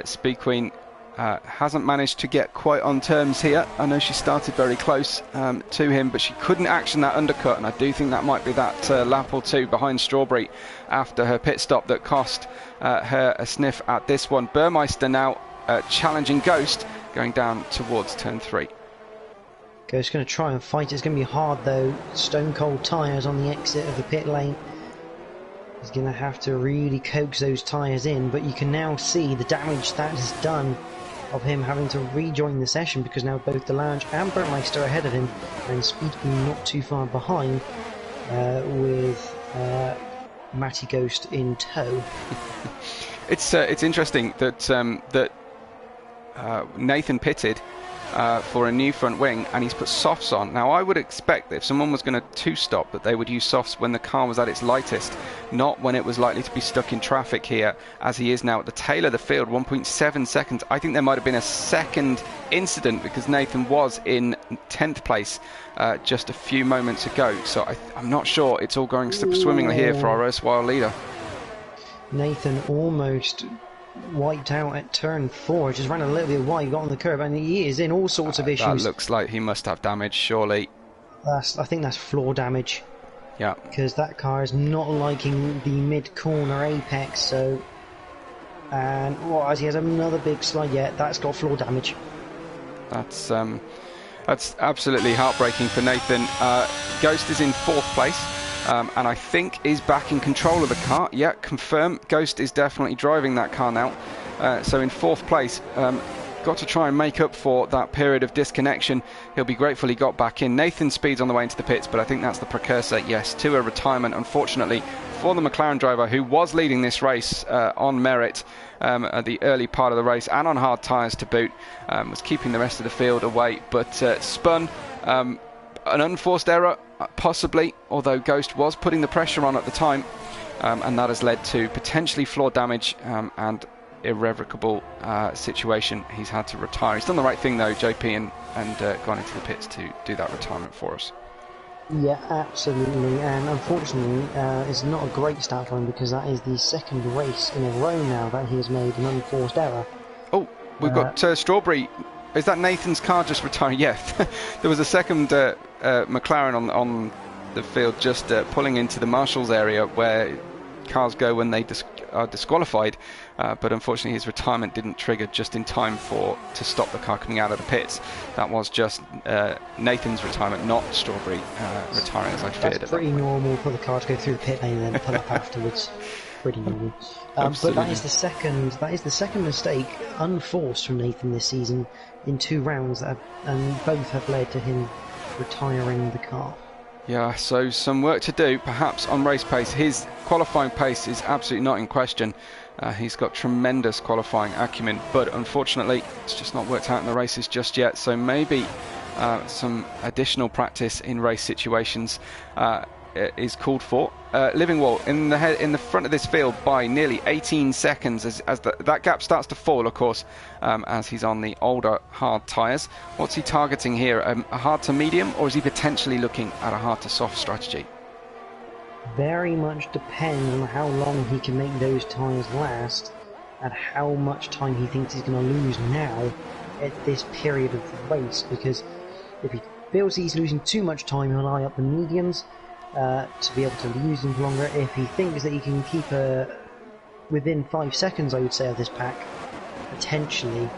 Speed Queen hasn't managed to get quite on terms here. I know she started very close to him, but she couldn't action that undercut, and I do think that might be that lap or two behind Strawberry after her pit stop that cost her a sniff at this one. Burmeister now challenging Ghost, going down towards turn 3. Ghost going to try and fight. It's going to be hard though. Stone cold tyres on the exit of the pit lane. He's going to have to really coax those tyres in, but you can now see the damage that has done of him having to rejoin the session, because now both Delange and Burmeister are ahead of him, and Speed Queen not too far behind, with Matty Ghost in tow. It's interesting that Nathan pitted for a new front wing, and he's put softs on. Now I would expect that if someone was going to two-stop, that they would use softs when the car was at its lightest, not when it was likely to be stuck in traffic here, as he is now at the tail of the field, 1.7 seconds. I think there might have been a second incident, because Nathan was in 10th place just a few moments ago, so I'm not sure it's all going swimmingly here for our erstwhile leader. Nathan almost wiped out at turn 4, just ran a little bit wide, got on the curb, and he is in all sorts of issues. That looks like he must have damage, surely. I think that's floor damage. Yeah. Because that car is not liking the mid-corner apex, so... And as he has another big slide, that's got floor damage. That's absolutely heartbreaking for Nathan. Ghost is in 4th place. And I think is back in control of the car. Yeah, confirm. Ghost is definitely driving that car now. So in 4th place, got to try and make up for that period of disconnection. He'll be grateful he got back in. Nathan speeds on the way into the pits, but I think that's the precursor, yes, to a retirement, unfortunately, for the McLaren driver, who was leading this race on merit at the early part of the race, and on hard tyres to boot, was keeping the rest of the field away, but spun. An unforced error, Possibly, although Ghost was putting the pressure on at the time, and that has led to potentially floor damage and irrevocable situation. He's had to retire. He's done the right thing though, JP, and gone into the pits to do that retirement for us. Yeah, absolutely, and unfortunately it's not a great start for him, because that is the second race in a row now that he has made an unforced error. Oh, we've got Strawberry. Is that Nathan's car just retiring? Yeah, there was a second McLaren on the field just pulling into the marshals area where cars go when they are disqualified, but unfortunately his retirement didn't trigger just in time to stop the car coming out of the pits. That was just Nathan's retirement, not Strawberry retiring, as I feared. That's pretty normal for the car to go through the pit lane and then pull up afterwards. Pretty normal. But that is the second mistake unforced from Nathan this season in 2 rounds, and both have led to him retiring the car. Yeah, so some work to do, perhaps on race pace. His qualifying pace is absolutely not in question. He's got tremendous qualifying acumen, but unfortunately it's just not worked out in the races just yet. So maybe some additional practice in race situations is called for. Livingwall in the front of this field by nearly 18 seconds as that gap starts to fall, of course, as he's on the older hard tyres. What's he targeting here? A hard to medium, or is he potentially looking at a hard to soft strategy? Very much depends on how long he can make those tyres last and how much time he thinks he's going to lose now at this period of the race, because if he feels he's losing too much time, he'll eye up the mediums to be able to use them for longer. If he thinks that he can keep within 5 seconds, I would say, of this pack, potentially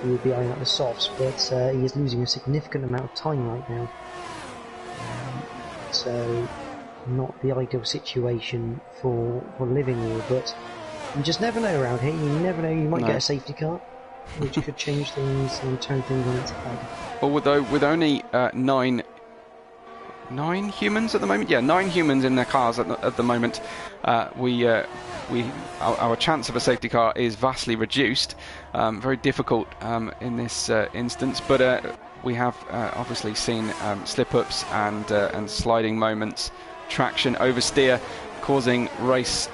he would be eyeing up the softs, but he is losing a significant amount of time right now. So not the ideal situation for Livingwall, but you just never know around here. You never know, you might get a safety car, which could change things and turn things on its head. Although with only 9 humans at the moment, 9 humans in their cars at the moment, our chance of a safety car is vastly reduced. Very difficult in this instance, but we have obviously seen slip-ups and sliding moments, traction, oversteer, causing race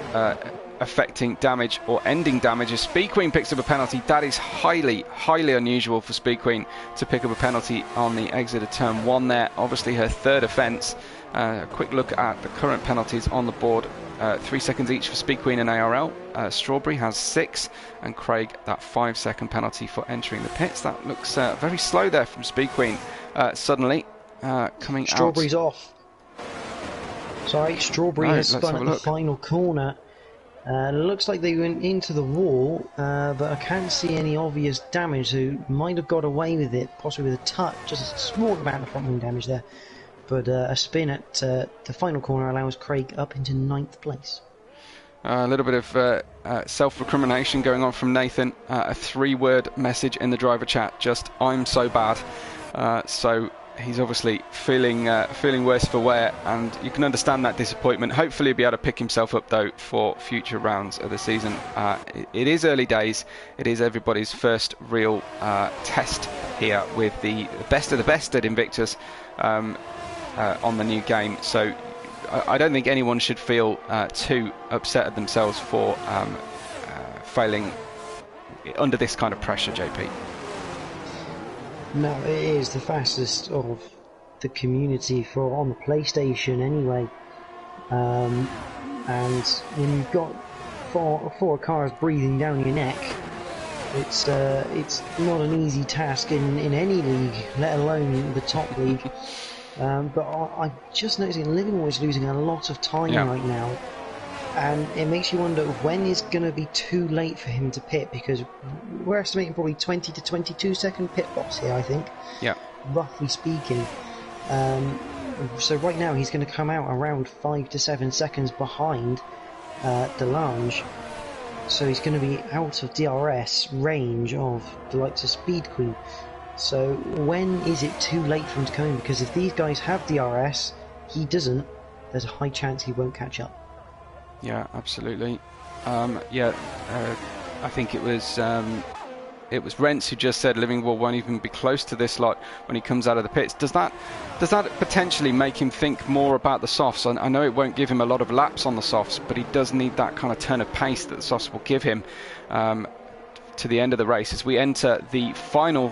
affecting damage or ending damage. If Speed Queen picks up a penalty, that is highly unusual for Speed Queen to pick up a penalty on the exit of turn 1 there. Obviously her 3rd offence. A quick look at the current penalties on the board. 3 seconds each for Speed Queen and ARL. Strawberry has 6, and Craig that 5-second penalty for entering the pits. That looks very slow there from Speed Queen. Suddenly coming Strawberry's out. off. Sorry, Strawberry has spun at the final corner. Looks like they went into the wall, but I can't see any obvious damage, so might have got away with it, possibly with a touch, just a small amount of front wing damage there. But a spin at the final corner allows Craig up into 9th place. A little bit of self-recrimination going on from Nathan. A 3-word message in the driver chat, just "I'm so bad." So he's obviously feeling worse for wear, and you can understand that disappointment. Hopefully he'll be able to pick himself up though for future rounds of the season. It is early days. It is everybody's first real test here with the best of the best at Invictus on the new game. So I don't think anyone should feel too upset at themselves for failing under this kind of pressure, JP. No, it is the fastest of the community on the PlayStation anyway. And when you've got four cars breathing down your neck, it's not an easy task in any league, let alone the top league. But I'm just noticing Livingwall is losing a lot of time right now. And it makes you wonder when is going to be too late for him to pit, because we're estimating probably 20 to 22 second pit box here, I think. Yeah. Roughly speaking. So right now he's going to come out around 5 to 7 seconds behind Delange. So he's going to be out of DRS range of the likes of Speed Queen. So when is it too late for him to come in? Because if these guys have DRS, he doesn't, there's a high chance he won't catch up. Yeah, absolutely. I think it was it was Rents who just said Livingwall won't even be close to this lot when he comes out of the pits. Does that potentially make him think more about the softs? I know it won't give him a lot of laps on the softs, but he does need that kind of turn of pace that the softs will give him to the end of the race as we enter the final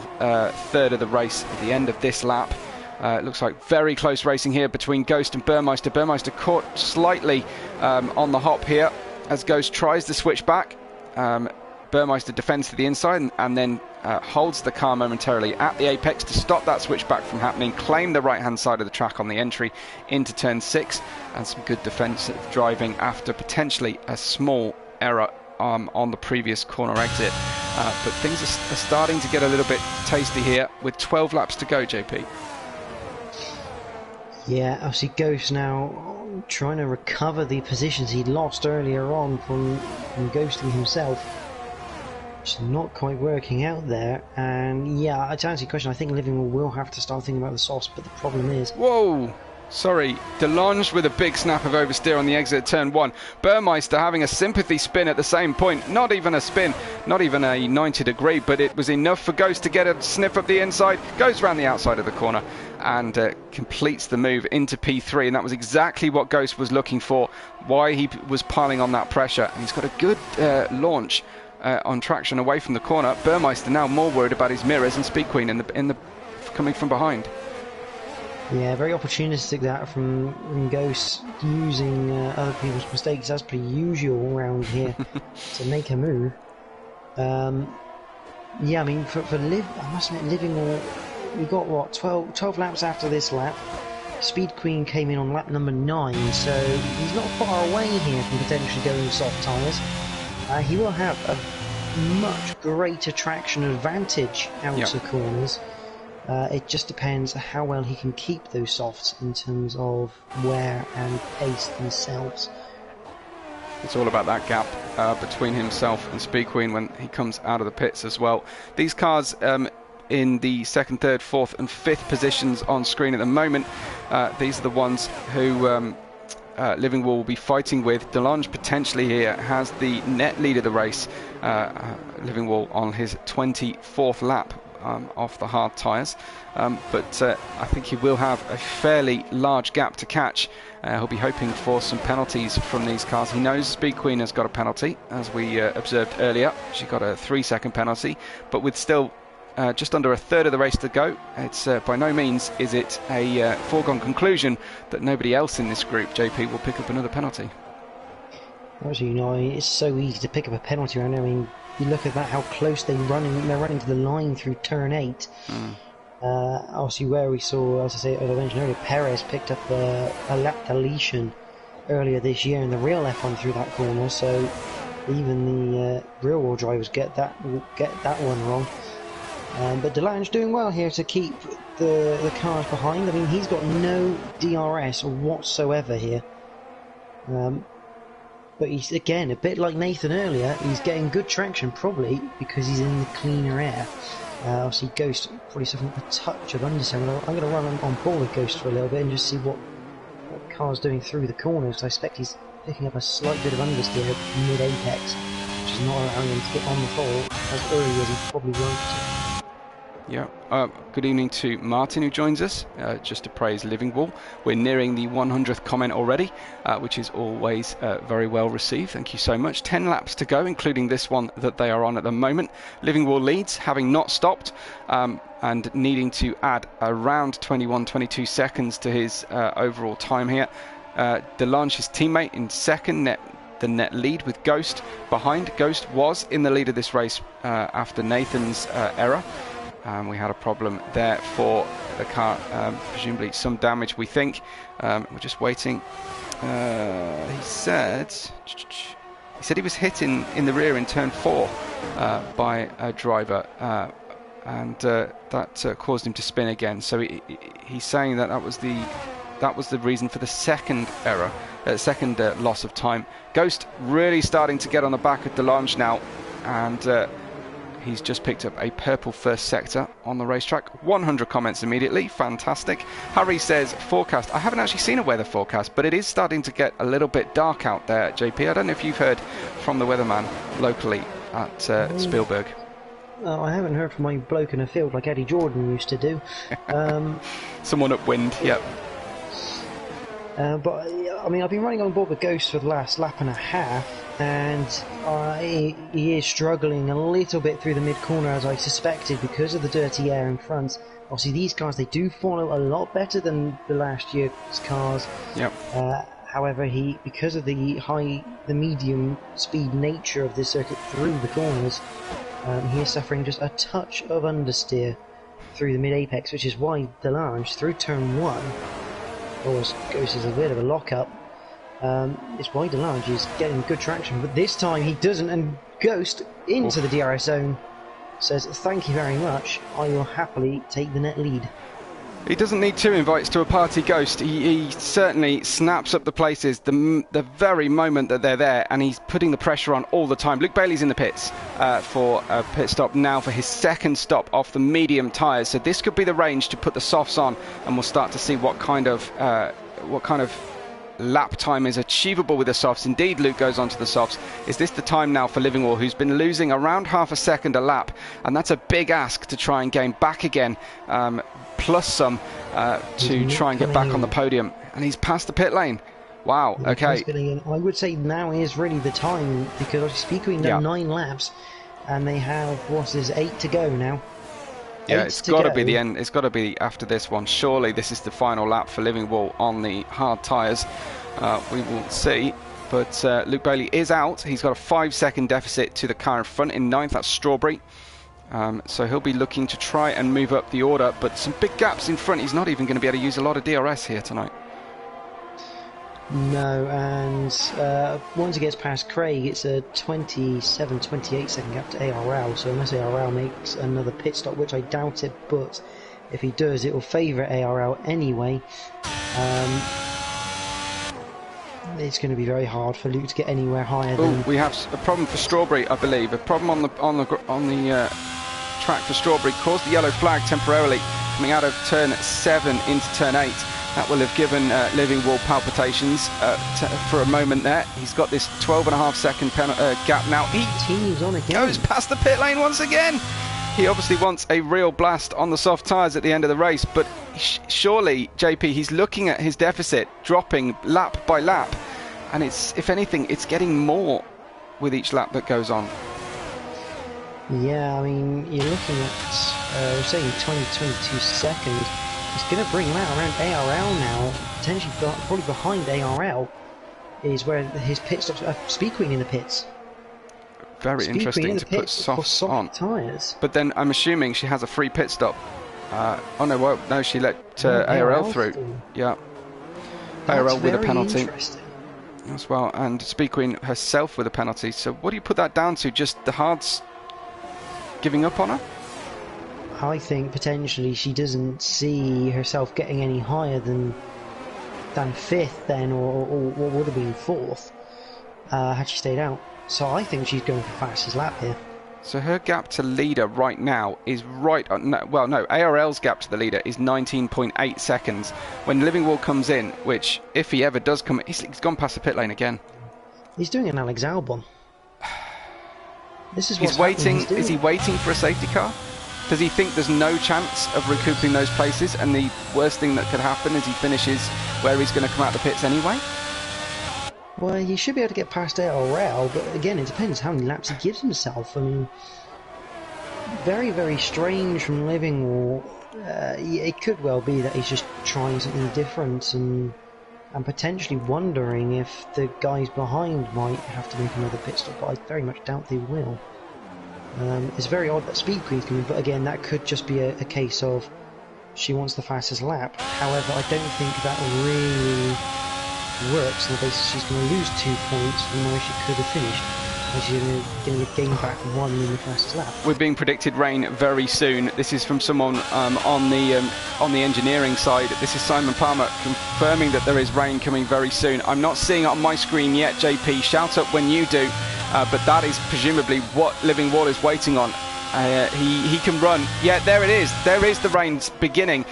third of the race at the end of this lap. It looks like very close racing here between Ghost and Burmeister. Burmeister caught slightly on the hop here as Ghost tries to switch back. Burmeister defends to the inside and then holds the car momentarily at the apex to stop that switchback from happening, claim the right-hand side of the track on the entry into turn 6, and some good defensive driving after potentially a small error on the previous corner exit. But things are starting to get a little bit tasty here with 12 laps to go, JP. Yeah, obviously Ghost now trying to recover the positions he'd lost earlier on from ghosting himself. It's not quite working out there, and yeah, to answer your question, I think Livingwall will have to start thinking about the softs, but the problem is... Whoa! Sorry, DeLonge with a big snap of oversteer on the exit at turn 1. Burmeister having a sympathy spin at the same point. Not even a spin, not even a 90 degree, but it was enough for Ghost to get a sniff up the inside. Goes round the outside of the corner and completes the move into P3, and that was exactly what Ghost was looking for, why he was piling on that pressure. And he's got a good launch on traction away from the corner. Burmeister now more worried about his mirrors and Speed Queen in the coming from behind. Yeah, very opportunistic that from Ghost, using other people's mistakes as per usual around here to make a move. Yeah, I mean, for Liv, I must admit, Livingwall, we got what, 12 laps after this lap. Speed Queen came in on lap number 9, so he's not far away here from potentially going soft tyres. He will have a much greater traction advantage out of corners. It just depends how well he can keep those softs in terms of wear and pace themselves. It's all about that gap between himself and Speed Queen when he comes out of the pits as well. These cars in the 2nd, 3rd, 4th and 5th positions on screen at the moment, these are the ones who Livingwall will be fighting with. DeLonge potentially here has the net lead of the race. Livingwall on his 24th lap off the hard tyres, but I think he will have a fairly large gap to catch. He'll be hoping for some penalties from these cars. He knows Speed Queen has got a penalty, as we observed earlier. She got a 3-second penalty, but with still just under a third of the race to go, it's by no means is it a foregone conclusion that nobody else in this group, JP, will pick up another penalty. Actually, you know, it's so easy to pick up a penalty around there. I mean, you look at that, how close they're running to the line through turn 8. Obviously, where we saw, as I mentioned earlier, Perez picked up a lap deletion earlier this year in the real F1 through that corner, so even the real world drivers get that one wrong. But DeLonge doing well here to keep the cars behind. I mean, he's got no DRS whatsoever here. But he's, again, a bit like Nathan earlier, he's getting good traction, probably because he's in the cleaner air. Obviously, Ghost probably suffering a touch of understeer. I'm going to run on board with Ghost for a little bit and just see what the car's doing through the corners. I expect he's picking up a slight bit of understeer mid-apex, which is not allowing him to get on the pole as early as he probably wants to. Yeah, good evening to Martin who joins us, just to praise Livingwall. We're nearing the 100th comment already, which is always very well received. Thank you so much. 10 laps to go, including this one that they are on at the moment. Livingwall leads, having not stopped, and needing to add around 22 seconds to his overall time here. DeLonge, his teammate, in second, the net lead with Ghost behind. Ghost was in the lead of this race after Nathan's error. We had a problem there for the car, presumably some damage, we think. We're just waiting. He said he was hit in the rear in turn 4 by a driver, and that caused him to spin again. So he's saying that was the reason for the second error, second loss of time. Ghost really starting to get on the back of DeLonge now, and he's just picked up a purple first sector on the racetrack. 100 comments immediately. Fantastic. Harry says, forecast. I haven't actually seen a weather forecast, but it is starting to get a little bit dark out there, JP. I don't know if you've heard from the weatherman locally at Spielberg. I haven't heard from my bloke in the field like Eddie Jordan used to do. Someone upwind, yep. But I mean, I've been running on board with Ghost for the last lap and a half, and he is struggling a little bit through the mid-corner, as I suspected, because of the dirty air in front. Obviously, these cars, they do follow a lot better than the last year's cars. Yep. However, because of the medium speed nature of this circuit through the corners, he is suffering just a touch of understeer through the mid-apex, which is why Delange, through turn 1, always goes as a bit of a lock-up. It's why Delange is getting good traction, but this time he doesn't, and Ghost into the DRS zone says, "Thank you very much, I will happily take the net lead." He doesn't need 2 invites to a party, Ghost. He certainly snaps up the places the very moment that they're there, and he's putting the pressure on all the time. Luke Bailey's in the pits for a pit stop now for his second stop off the medium tyres. So this could be the range to put the softs on, and we'll start to see what kind of lap time is achievable with the softs. Indeed, Luke goes on to the softs. Is this the time now for Livingwall, who's been losing around half a second a lap? And that's a big ask to try and gain back again, plus some to try and get back on the podium. And he's past the pit lane. Wow, okay. I would say now is really the time, because obviously Speedqueen done 9 laps, and they have, 8 to go now. Yeah, it's got to be the end. It's got to be after this one. Surely this is the final lap for Livingwall on the hard tyres. We will see. But Luke Bailey is out. He's got a 5-second deficit to the car in front in 9th. That's Strawberry. So he'll be looking to try and move up the order. But some big gaps in front. He's not even going to be able to use a lot of DRS here tonight. No, and once he gets past Craig, it's a 28 second gap to ARL, so unless ARL makes another pit stop, which I doubt it, but if he does, it will favour ARL anyway. It's going to be very hard for Luke to get anywhere higher than... We have a problem for Strawberry, I believe. A problem on the track for Strawberry caused the yellow flag temporarily coming out of turn 7 into turn 8. That will have given Livingwall palpitations for a moment there. He's got this 12.5 second gap now. He continues on again. Goes past the pit lane once again. He obviously wants a real blast on the soft tyres at the end of the race, but surely, JP, he's looking at his deficit dropping lap by lap, and it's, if anything, it's getting more with each lap that goes on. Yeah, I mean, you're looking at, we're saying 22 seconds. It's going to bring him out around ARL now, potentially probably behind ARL is where his pit stops. Speedqueen in the pits. Very interesting to put softs on tyres. But then I'm assuming she has a free pit stop. Oh no, well, no, she let ARL through. Yeah, ARL with a penalty as well, and Speedqueen herself with a penalty. So what do you put that down to? Just the hards giving up on her? I think potentially she doesn't see herself getting any higher than 5th then, or what would have been 4th had she stayed out. So I think she's going for fastest lap here. So her gap to leader right now is ARL's gap to the leader is 19.8 seconds. When Livingwall comes in, which if he ever does come, he's gone past the pit lane again. He's doing an Alex Albon. This is he's waiting. Is he waiting for a safety car? Does he think there's no chance of recouping those places, and the worst thing that could happen is he finishes where he's going to come out the pits anyway? Well, he should be able to get past ARL, but again, it depends how many laps he gives himself. I mean, very, very strange from Livingwall. It could well be that he's just trying something different and potentially wondering if the guys behind might have to make another pit stop, but I very much doubt they will. It's very odd that Speedqueen's coming, but again, that could just be a case of she wants the fastest lap. However, I don't think that really works on the basis she's going to lose 2 points from where she could have finished, and she's going to gain back 1 in the fastest lap. We're being predicted rain very soon. This is from someone on the engineering side. This is Simon Palmer confirming that there is rain coming very soon. I'm not seeing it on my screen yet, JP. Shout up when you do. But that is presumably what Livingwall is waiting on. He can run. Yeah, there it is. There is the rain's beginning.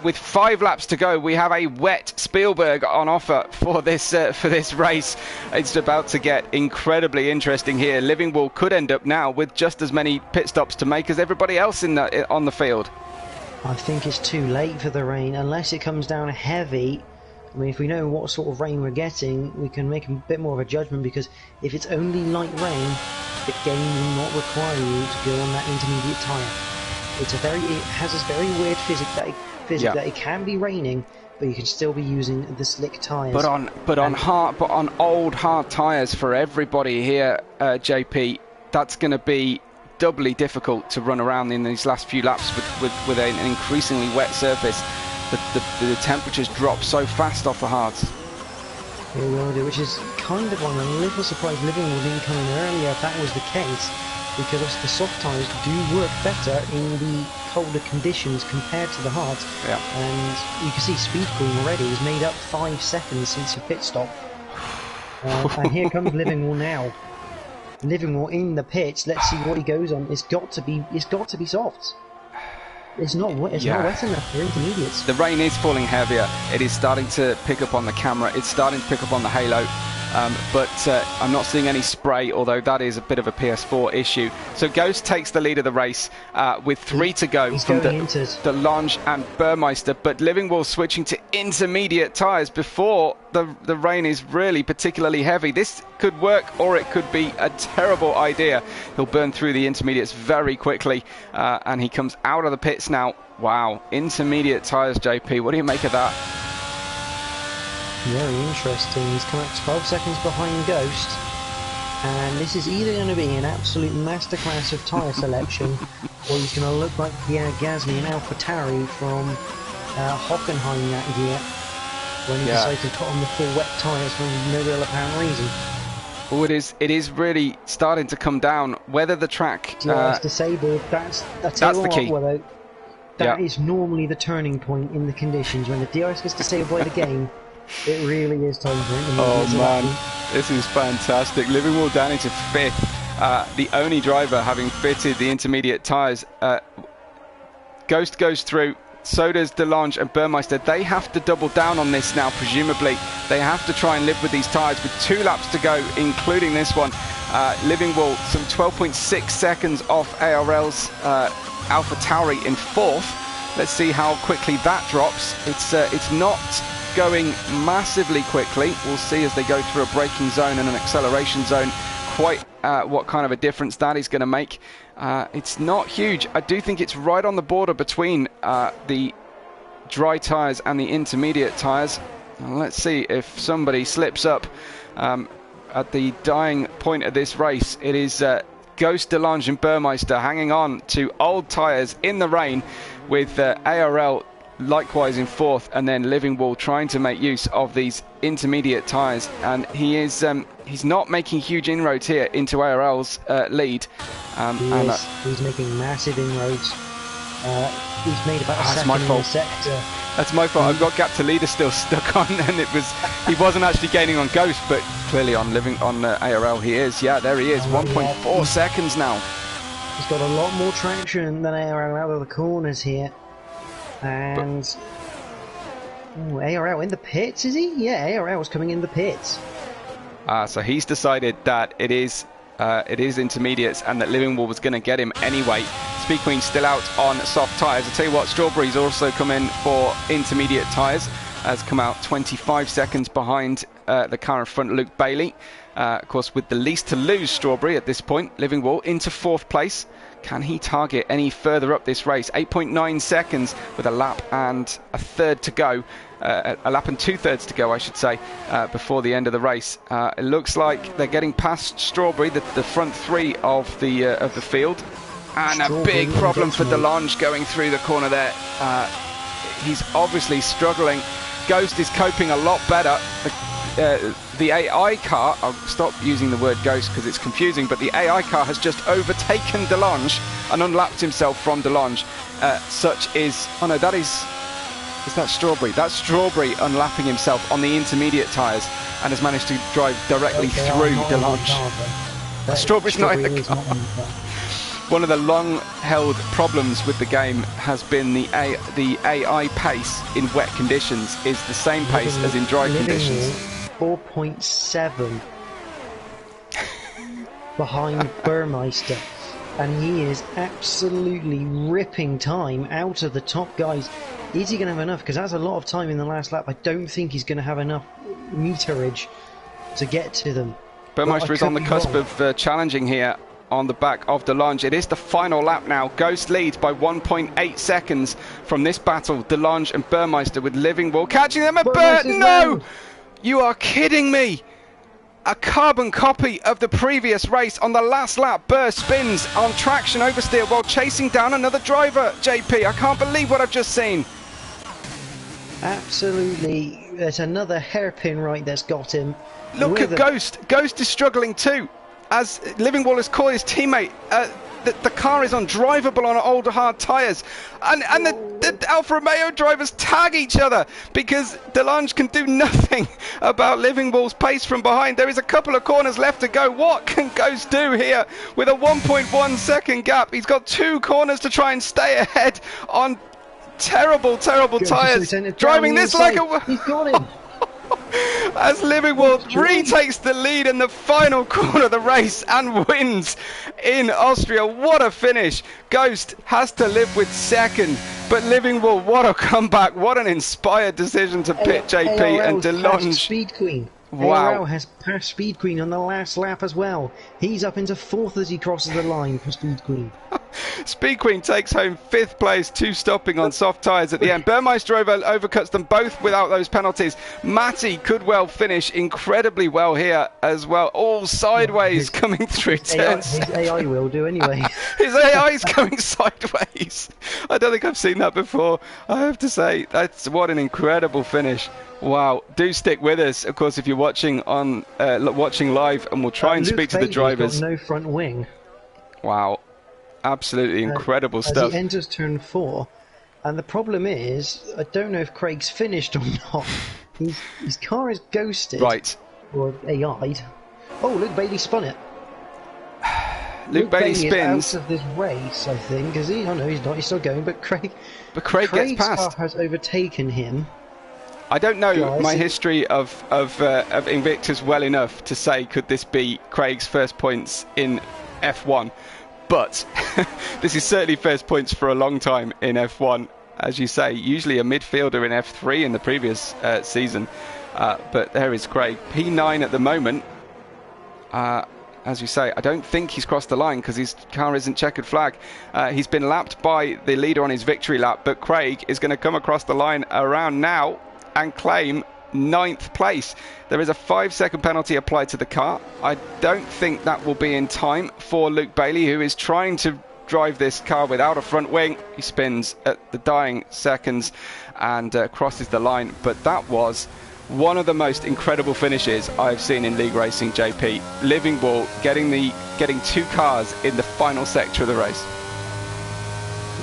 With 5 laps to go, we have a wet Spielberg on offer for this race. It's about to get incredibly interesting here. Livingwall could end up now with just as many pit stops to make as everybody else on the field. I think it's too late for the rain, unless it comes down heavy. I mean, if we know what sort of rain we're getting, we can make a bit more of a judgment, because if it's only light rain, the game will not require you to go on that intermediate tyre. It has this very weird physics that it can be raining, but you can still be using the slick tyres. But on old hard tyres for everybody here, JP, that's going to be doubly difficult to run around in these last few laps with an increasingly wet surface. The temperatures drop so fast off the hards. It will do, which is kind of why I'm a little surprised Livingwall didn't come in earlier if that was the case, because obviously the soft tyres do work better in the colder conditions compared to the hards. Yeah. And you can see speed cooling already is made up 5 seconds since your pit stop. And here comes Livingwall now. Livingwall in the pits. Let's see what he goes on. It's got to be soft. It's not wet enough for intermediates. The rain is falling heavier. It is starting to pick up on the camera. It's starting to pick up on the halo. But I'm not seeing any spray, although that is a bit of a PS4 issue. So Ghost takes the lead of the race with 3 to go from DeLonge and Burmeister, but Livingwall switching to intermediate tyres before the rain is really particularly heavy. This could work, or it could be a terrible idea. He'll burn through the intermediates very quickly, and he comes out of the pits now. Wow, intermediate tyres, JP. What do you make of that? Very interesting. He's come up 12 seconds behind Ghost, and this is either going to be an absolute masterclass of tyre selection, or he's going to look like Pierre Gasly and AlphaTauri from Hockenheim that year, when he decided to put on the full wet tyres for no real apparent reason. Oh, it is really starting to come down. Whether the track DRS disabled, that's the key. That is normally the turning point in the conditions. When the DRS gets disabled by the game, it really is time for it. Oh man, this is fantastic. Livingwall down into 5th. The only driver having fitted the intermediate tyres. Ghost goes through, so does DeLonge and Burmeister. They have to double down on this now, presumably. They have to try and live with these tyres with 2 laps to go, including this one. Livingwall some 12.6 seconds off ARL's AlphaTauri in 4th. Let's see how quickly that drops. It's not going massively quickly. We'll see as they go through a braking zone and an acceleration zone quite what kind of a difference that is going to make. It's not huge. I do think it's right on the border between the dry tyres and the intermediate tyres. Let's see if somebody slips up at the dying point of this race. It is Ghost, DeLonge and Burmeister hanging on to old tyres in the rain, with ARL likewise in 4th, and then Livingwall trying to make use of these intermediate tyres, and he's not making huge inroads here into ARL's lead. He's making massive inroads. He's made about a second in the sector. That's my fault. I've got gap to leader still stuck on, and he wasn't actually gaining on Ghost, but clearly on ARL he is. Yeah, there he is. 1.4 seconds now. He's got a lot more traction than ARL out of the corners here. And ARL in the pits, is he? Yeah, ARL was coming in the pits. So he's decided that it is intermediates, and that Livingwall was going to get him anyway. Speed Queen still out on soft tyres. I tell you what, Strawberry's also come in for intermediate tyres. Has come out 25 seconds behind the car in front, Luke Bailey. Of course, with the least to lose, Strawberry at this point. Livingwall into 4th place. Can he target any further up this race? 8.9 seconds with a lap and a third to go. A lap and 2/3 to go, I should say, before the end of the race. It looks like they're getting past Strawberry, the front 3 of the field. And a big problem for DeLonge going through the corner there. He's obviously struggling. Ghost is coping a lot better. The AI car, I'll stop using the word Ghost because it's confusing, but the AI car has just overtaken DeLonge and unlapped himself from DeLonge. Oh no, is that Strawberry? That's Strawberry unlapping himself on the intermediate tyres and has managed to drive directly through DeLonge. Strawberry's not in the car. one of the long-held problems with the game has been the AI pace in wet conditions is the same pace as in dry conditions. 4.7 behind Burmeister, and he is absolutely ripping time out of the top guys. Is he going to have enough? Because that's a lot of time in the last lap. I don't think he's going to have enough meterage to get to them. Burmeister is on the cusp of challenging here on the back of DeLange. It is the final lap now. Ghost leads by 1.8 seconds from this battle. DeLange and Burmeister with Living Wall catching them. No! You are kidding me! A carbon copy of the previous race. On the last lap, Burr spins on traction oversteer while chasing down another driver. JP, I can't believe what I've just seen. Absolutely. There's another hairpin right that's got him. Look at Ghost. Ghost is struggling too. As Living Wall has called his teammate, the car is undrivable on old hard tyres. And the Alfa Romeo drivers tag each other because DeLange can do nothing about Living Wall's pace from behind. There is a couple of corners left to go. What can Ghost do here with a 1.1 second gap? He's got 2 corners to try and stay ahead on terrible tyres. Driving this like a... He's got him. As Living Wall retakes the lead in the final corner of the race and wins in Austria. What a finish. Ghost has to live with second, but Living Wall, what a comeback. What an inspired decision to pit JP and DeLange. Speed Queen. Wow. ARL has passed Speed Queen on the last lap as well. He's up into 4th as he crosses the line for Speed Queen. Speed Queen takes home 5th place, 2 stopping on soft tyres at the end. Burmeister overcuts them both without those penalties. Matty could well finish incredibly well here as well. All sideways coming through turns. His AI will do anyway. His AI is going sideways. I don't think I've seen that before. I have to say, what an incredible finish. Wow, do stick with us, of course, if you're watching on watching live, and we'll try and speak to the drivers. Got no front wing. Wow, absolutely incredible stuff. As he enters turn 4, and the problem is, I don't know if Craig's finished or not. His car is ghosted. Right. Or AI'd. Oh, Luke Bailey spun it. Luke Bailey spins. Is out of this race, I think. Is he? Oh no, he's not. He's still going. But Craig gets past. Car has overtaken him. I don't know my history of Invictus well enough to say could this be Craig's first points in F1, but this is certainly first points for a long time in F1. As you say, usually a midfielder in F3 in the previous season, but there is Craig, P9 at the moment. As you say, I don't think he's crossed the line because his car isn't checkered flag. He's been lapped by the leader on his victory lap, but Craig is going to come across the line around now and claim 9th place. There is a 5-second penalty applied to the car. I don't think that will be in time for Luke Bailey, who is trying to drive this car without a front wing. He spins at the dying seconds and crosses the line, but that was one of the most incredible finishes I've seen in league racing, JP. Living Wall getting 2 cars in the final sector of the race.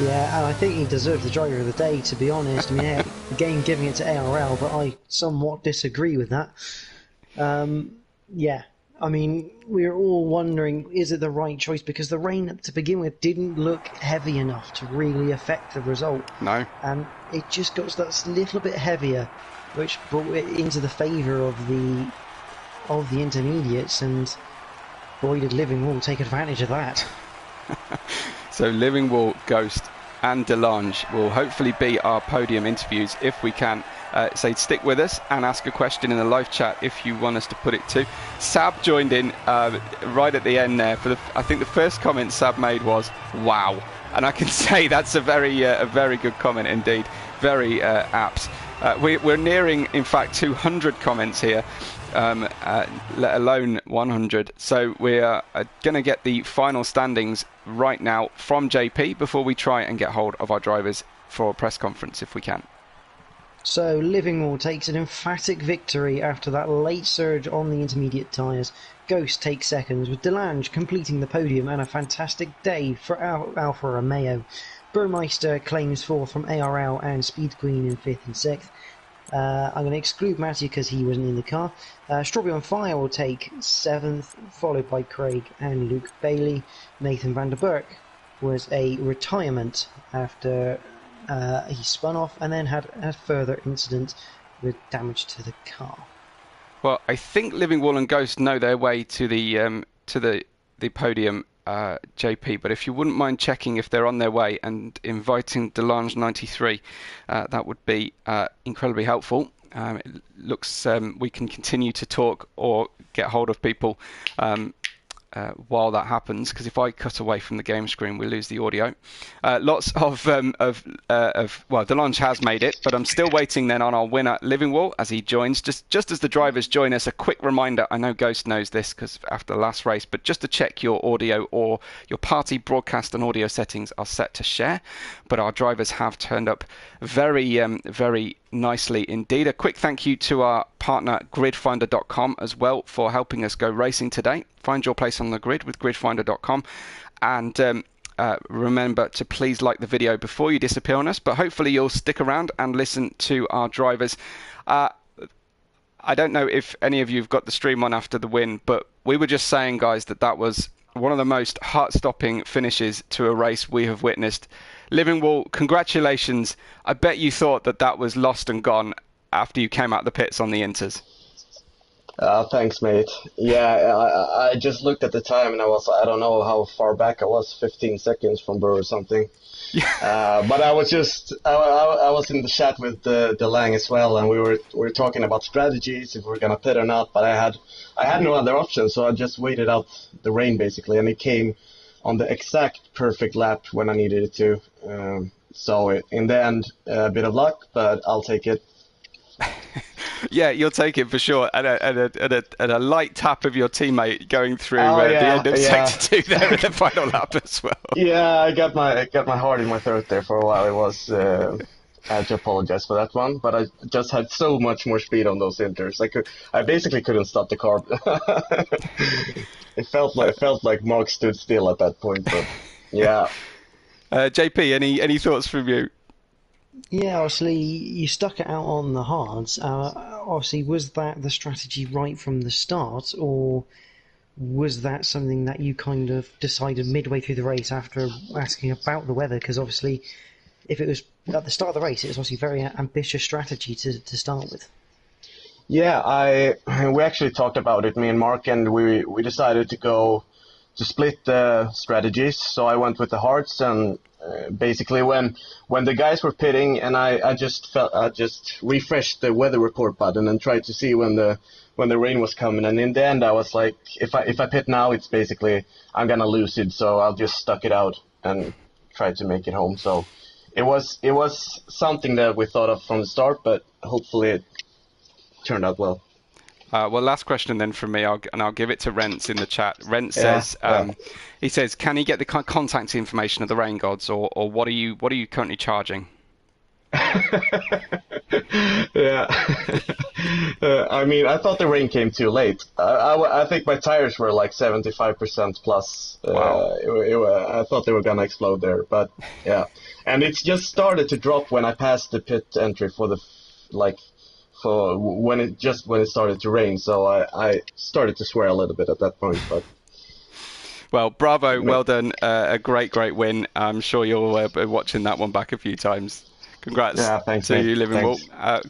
Yeah, and I think he deserves the driver of the day, to be honest. I mean, again, giving it to ARL, but I somewhat disagree with that. Yeah, I mean, we're all wondering, is it the right choice? Because the rain, to begin with, didn't look heavy enough to really affect the result. No. And it just got that little bit heavier, which brought it into the favour of the intermediates, and boy did Living Wall take advantage of that. So Living Wall, Ghost and DeLange will hopefully be our podium interviews if we can. So stick with us and ask a question in the live chat if you want us to put it to. Sab joined in right at the end there. I think the first comment Sab made was, wow. And I can say that's a very good comment indeed. Very apt. We're nearing, in fact, 200 comments here. Let alone 100. So we're going to get the final standings right now from JP before we try and get hold of our drivers for a press conference if we can. So Living Wall takes an emphatic victory after that late surge on the intermediate tyres. Ghost takes seconds, with DeLange completing the podium, and a fantastic day for Alfa Romeo. Burmeister claims 4th from ARL, and Speed Queen in 5th and 6th. I'm going to exclude Matthew because he wasn't in the car. Strawberry on Fire will take 7th, followed by Craig and Luke Bailey. Nathan van der Burg was a retirement after he spun off and then had a further incident with damage to the car. Well, I think Living Wall and Ghost know their way to the podium, JP. But if you wouldn't mind checking if they're on their way and inviting Delange93, that would be incredibly helpful. It looks we can continue to talk or get hold of people while that happens, because if I cut away from the game screen, we lose the audio. Lots of well, Delange has made it, but I'm still waiting then on our winner, Living Wall, as he joins. Just as the drivers join us, a quick reminder. I know Ghost knows this because after the last race, but just to check your audio or your party broadcast and audio settings are set to share. But our drivers have turned up very nicely indeed. A quick thank you to our partner gridfinder.com as well for helping us go racing today. Find your place on the grid with gridfinder.com, and remember to please like the video before you disappear on us, but hopefully you'll stick around and listen to our drivers. I don't know if any of you have got the stream on after the win, but we were just saying, guys, that was one of the most heart-stopping finishes to a race we have witnessed. Living Wall, congratulations. I bet you thought that was lost and gone after you came out the pits on the Inters. Thanks, mate. Yeah, I just looked at the time and I don't know how far back I was, 15 seconds from Burr or something. But I was I was in the chat with Delang as well, and we were talking about strategies, if we were gonna pit or not. But I had no other option, so I just waited out the rain basically, and it came on the exact perfect lap when I needed it to. So in the end, a bit of luck, but I'll take it. Yeah, you'll take it for sure. And a light tap of your teammate going through the end of Sector 2 there in the final lap as well. Yeah, I got my heart in my throat there for a while. It was I had to apologize for that one, but I just had so much more speed on those inters. I basically couldn't stop the car. It felt like Malc stood still at that point. But yeah. JP, any thoughts from you? Yeah, obviously you stuck it out on the hards. Obviously, was that the strategy right from the start, or was that something that you kind of decided midway through the race after asking about the weather? Because obviously, if it was at the start of the race, it was obviously a very ambitious strategy to start with. Yeah, we actually talked about it, me and Mark, and we decided to split the strategies. So I went with the hearts, and basically when the guys were pitting, and I just refreshed the weather report button and tried to see when the rain was coming. And in the end, I was like, if I pit now, it's basically I'm gonna lose it. So I'll just stuck it out and try to make it home. So it was something that we thought of from the start, but hopefully it turned out well. Well, last question then from me, I'll give it to Rents in the chat. Rents says, he says, can he get the contact information of the rain gods, or what are you currently charging? Yeah. I mean, I thought the rain came too late. I think my tires were like 75% plus. Wow. I thought they were gonna explode there, but yeah. And it's just started to drop when I passed the pit entry for when it started to rain. So I started to swear a little bit at that point, but. Well, bravo, well done, a great win. I'm sure you'll be watching that one back a few times. Congrats to you, Living Wall.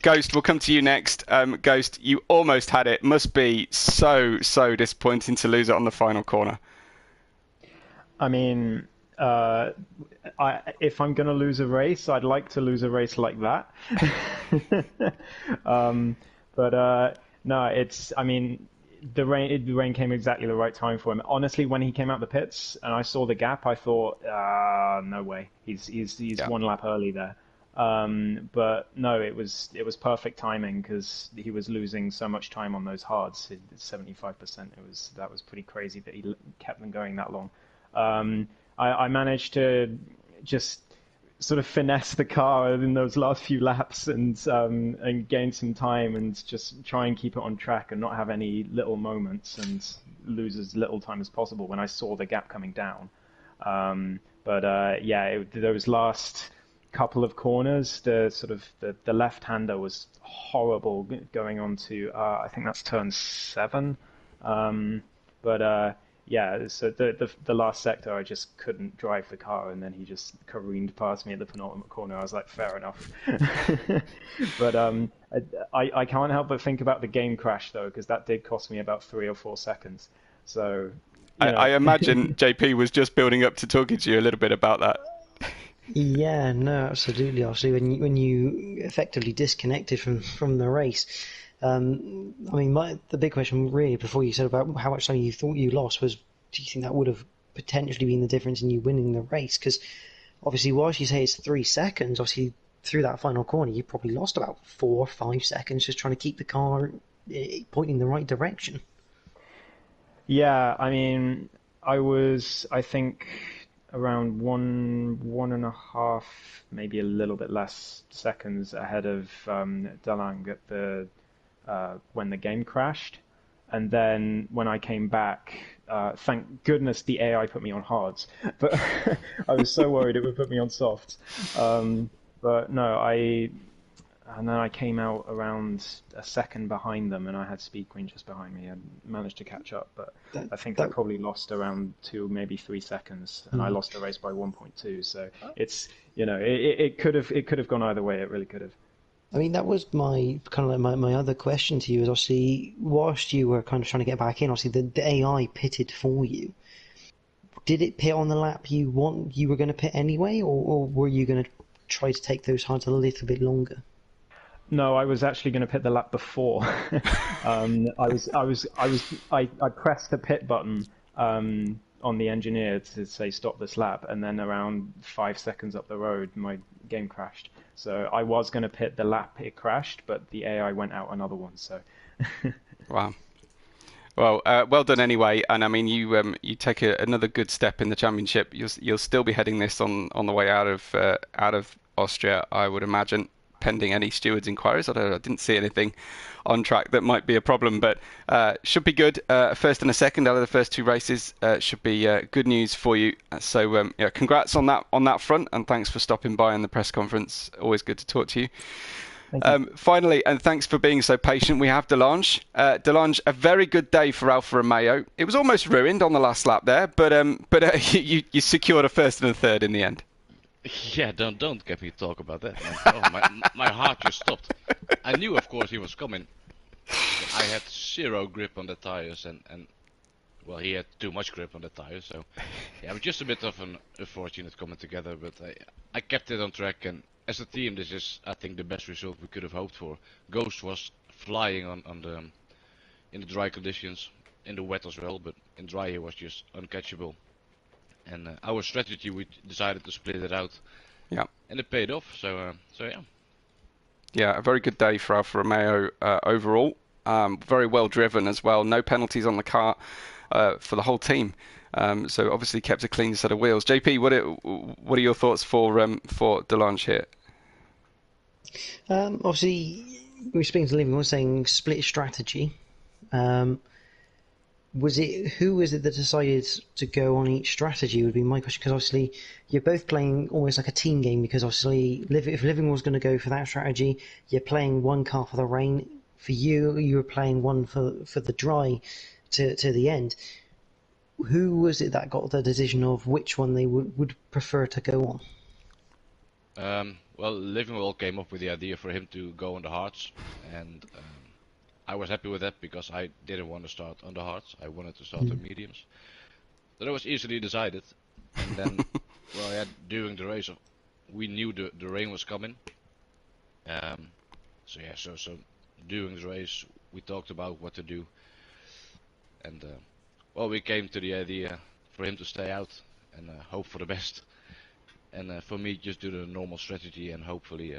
Ghost, we'll come to you next. Ghost, you almost had it. Must be so disappointing to lose it on the final corner. I mean, if I'm going to lose a race, I'd like to lose a race like that. But no, I mean, the rain came exactly the right time for him. Honestly, when he came out the pits and I saw the gap, I thought, no way, he's one lap early there. But no, it was perfect timing because he was losing so much time on those hards. 75%. That was pretty crazy that he kept them going that long. I managed to just sort of finesse the car in those last few laps and gain some time and just try and keep it on track and not have any little moments and lose as little time as possible when I saw the gap coming down. Those last couple of corners, the left-hander was horrible going on to I think that's turn 7. yeah, so the last sector, I just couldn't drive the car, and then he just careened past me at the penultimate corner. I was like, fair enough. But I can't help but think about the game crash though, because that did cost me about 3 or 4 seconds. So, you know. I imagine JP was just building up to talking to you a little bit about that. Yeah, no, absolutely. Obviously, when you effectively disconnected from the race, I mean, the big question really before you said about how much time you thought you lost was, do you think that would have potentially been the difference in you winning the race? Because obviously, whilst you say it's 3 seconds, obviously through that final corner, you probably lost about 4 or 5 seconds just trying to keep the car pointing the right direction. Yeah, I mean, I think, around 1.5, maybe a little bit less seconds ahead of Dalang at the when the game crashed, and then when I came back, thank goodness the AI put me on hards, but I was so worried it would put me on softs. But no, and then I came out around a second behind them, and I had Speed Queen just behind me and managed to catch up. But I think I probably lost around 2, maybe 3 seconds, and I lost the race by 1.2. So it's, it could have gone either way. It really could have. I mean, that was my kind of like my other question to you is obviously whilst you were kind of trying to get back in, obviously the AI pitted for you. Did it pit on the lap you were going to pit anyway, or were you going to try to take those hards a little bit longer? No, I was actually going to pit the lap before. I pressed the pit button on the engineer to say stop this lap, and then around 5 seconds up the road, my game crashed. So I was going to pit the lap it crashed, but the AI went out another one. So. Wow. Well, well done anyway. And I mean, you take another good step in the championship. You'll still be heading this on the way out of Austria, I would imagine, pending any stewards' inquiries. I didn't see anything on track that might be a problem, but should be good. First and a second out of the first 2 races should be good news for you. So yeah, congrats on that front, and thanks for stopping by in the press conference. Always good to talk to you. Finally, and thanks for being so patient, we have Delange. Delange, a very good day for Alfa Romeo. It was almost ruined on the last lap there, but you secured a first and a third in the end. Yeah, don't get me to talk about that, man. Oh, my heart just stopped. I knew, of course, he was coming. But I had 0 grip on the tires, and well, he had too much grip on the tires. So yeah, it was just a bit of an unfortunate coming together. But I kept it on track, and as a team, this is, I think, the best result we could have hoped for. Ghost was flying in the dry conditions, in the wet as well, but in dry he was just uncatchable. And our strategy, we decided to split it out. Yeah. And it paid off. So yeah. Yeah, a very good day for Alfa Romeo overall. Very well driven as well. No penalties on the car for the whole team. So obviously kept a clean set of wheels. JP, what are your thoughts for Delange here? Obviously, we were speaking to Living, was saying split strategy. Who was it that decided to go on each strategy would be my question, because obviously you're both playing almost like a team game, because obviously if Living was going to go for that strategy, you're playing one car for the rain. For you were playing one for the dry to the end. Who was it that got the decision of which one they would prefer to go on? Well, Livingwell came up with the idea for him to go on the hards, and I was happy with that because I didn't want to start on the hards. I wanted to start on mediums. So that was easily decided. And then, well, yeah, during the race, we knew the rain was coming. So yeah, so during the race, we talked about what to do. And well, we came to the idea for him to stay out and hope for the best. And for me, just do the normal strategy and hopefully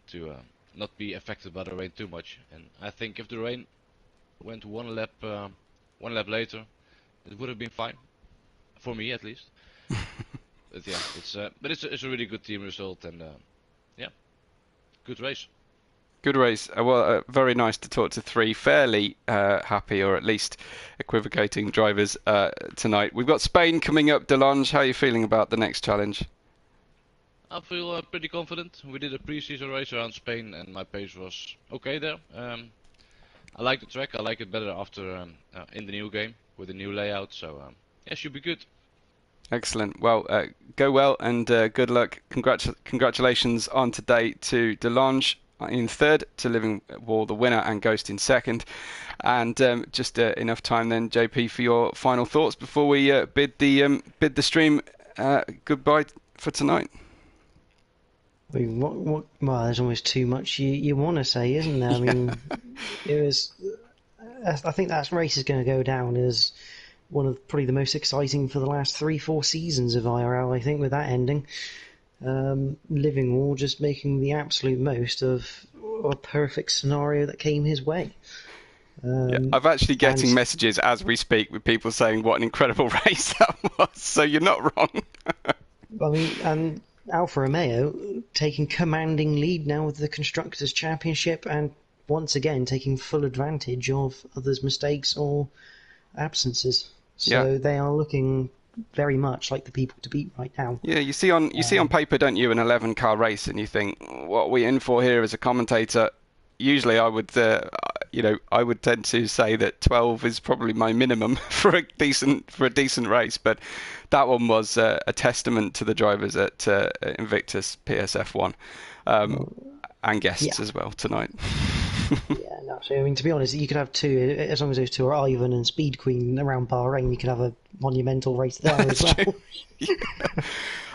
to not be affected by the rain too much. And I think if the rain went one lap later, it would have been fine, for me at least. But yeah, it's a really good team result, and yeah, good race. Good race. Well, very nice to talk to 3 fairly happy, or at least equivocating drivers tonight. We've got Spain coming up. Delange, how are you feeling about the next challenge? I feel pretty confident. We did a pre-season race around Spain, and my pace was okay there. I like the track. I like it better after in the new game. with a new layout. So yeah, should be good. Excellent. Well, go well and good luck. Congratulations on today to Delange in third, to Living War the winner, and Ghost in second. And just enough time then, JP, for your final thoughts before we bid the stream goodbye for tonight. I mean, well, there's almost too much you want to say, isn't there? I mean, it was. I think that race is going to go down as one of probably the most exciting for the last 3-4 seasons of IRL. I think with that ending, Living War just making the absolute most of a perfect scenario that came his way. I'm actually getting messages as we speak with people saying what an incredible race that was. So you're not wrong. I mean, and Alfa Romeo taking commanding lead now with the Constructors' Championship, and once again taking full advantage of others' mistakes or absences. So they are looking very much like the people to beat right now. Yeah, you see on paper, don't you, an 11-car race, and you think, what are we in for here as a commentator? Usually, I would tend to say that 12 is probably my minimum for a decent race, but that one was a testament to the drivers at Invictus PS F1 and guests as well tonight. Yeah, no. So I mean, to be honest, you could have two, as long as those two are Ivan and Speed Queen around Bahrain. You could have a monumental race there as well.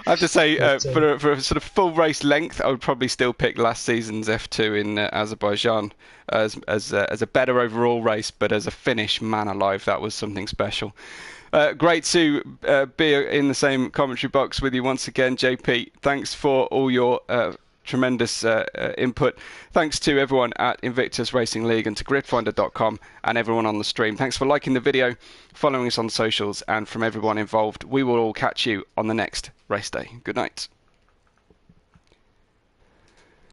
I have to say, for a sort of full race length, I would probably still pick last season's F2 in Azerbaijan as a better overall race, but as a finish, man alive, that was something special. Great to be in the same commentary box with you once again, JP. Thanks for all your tremendous input. Thanks to everyone at Invictus Racing League and to gridfinder.com and everyone on the stream. Thanks for liking the video, following us on socials, and from everyone involved, we will all catch you on the next race day. Good night.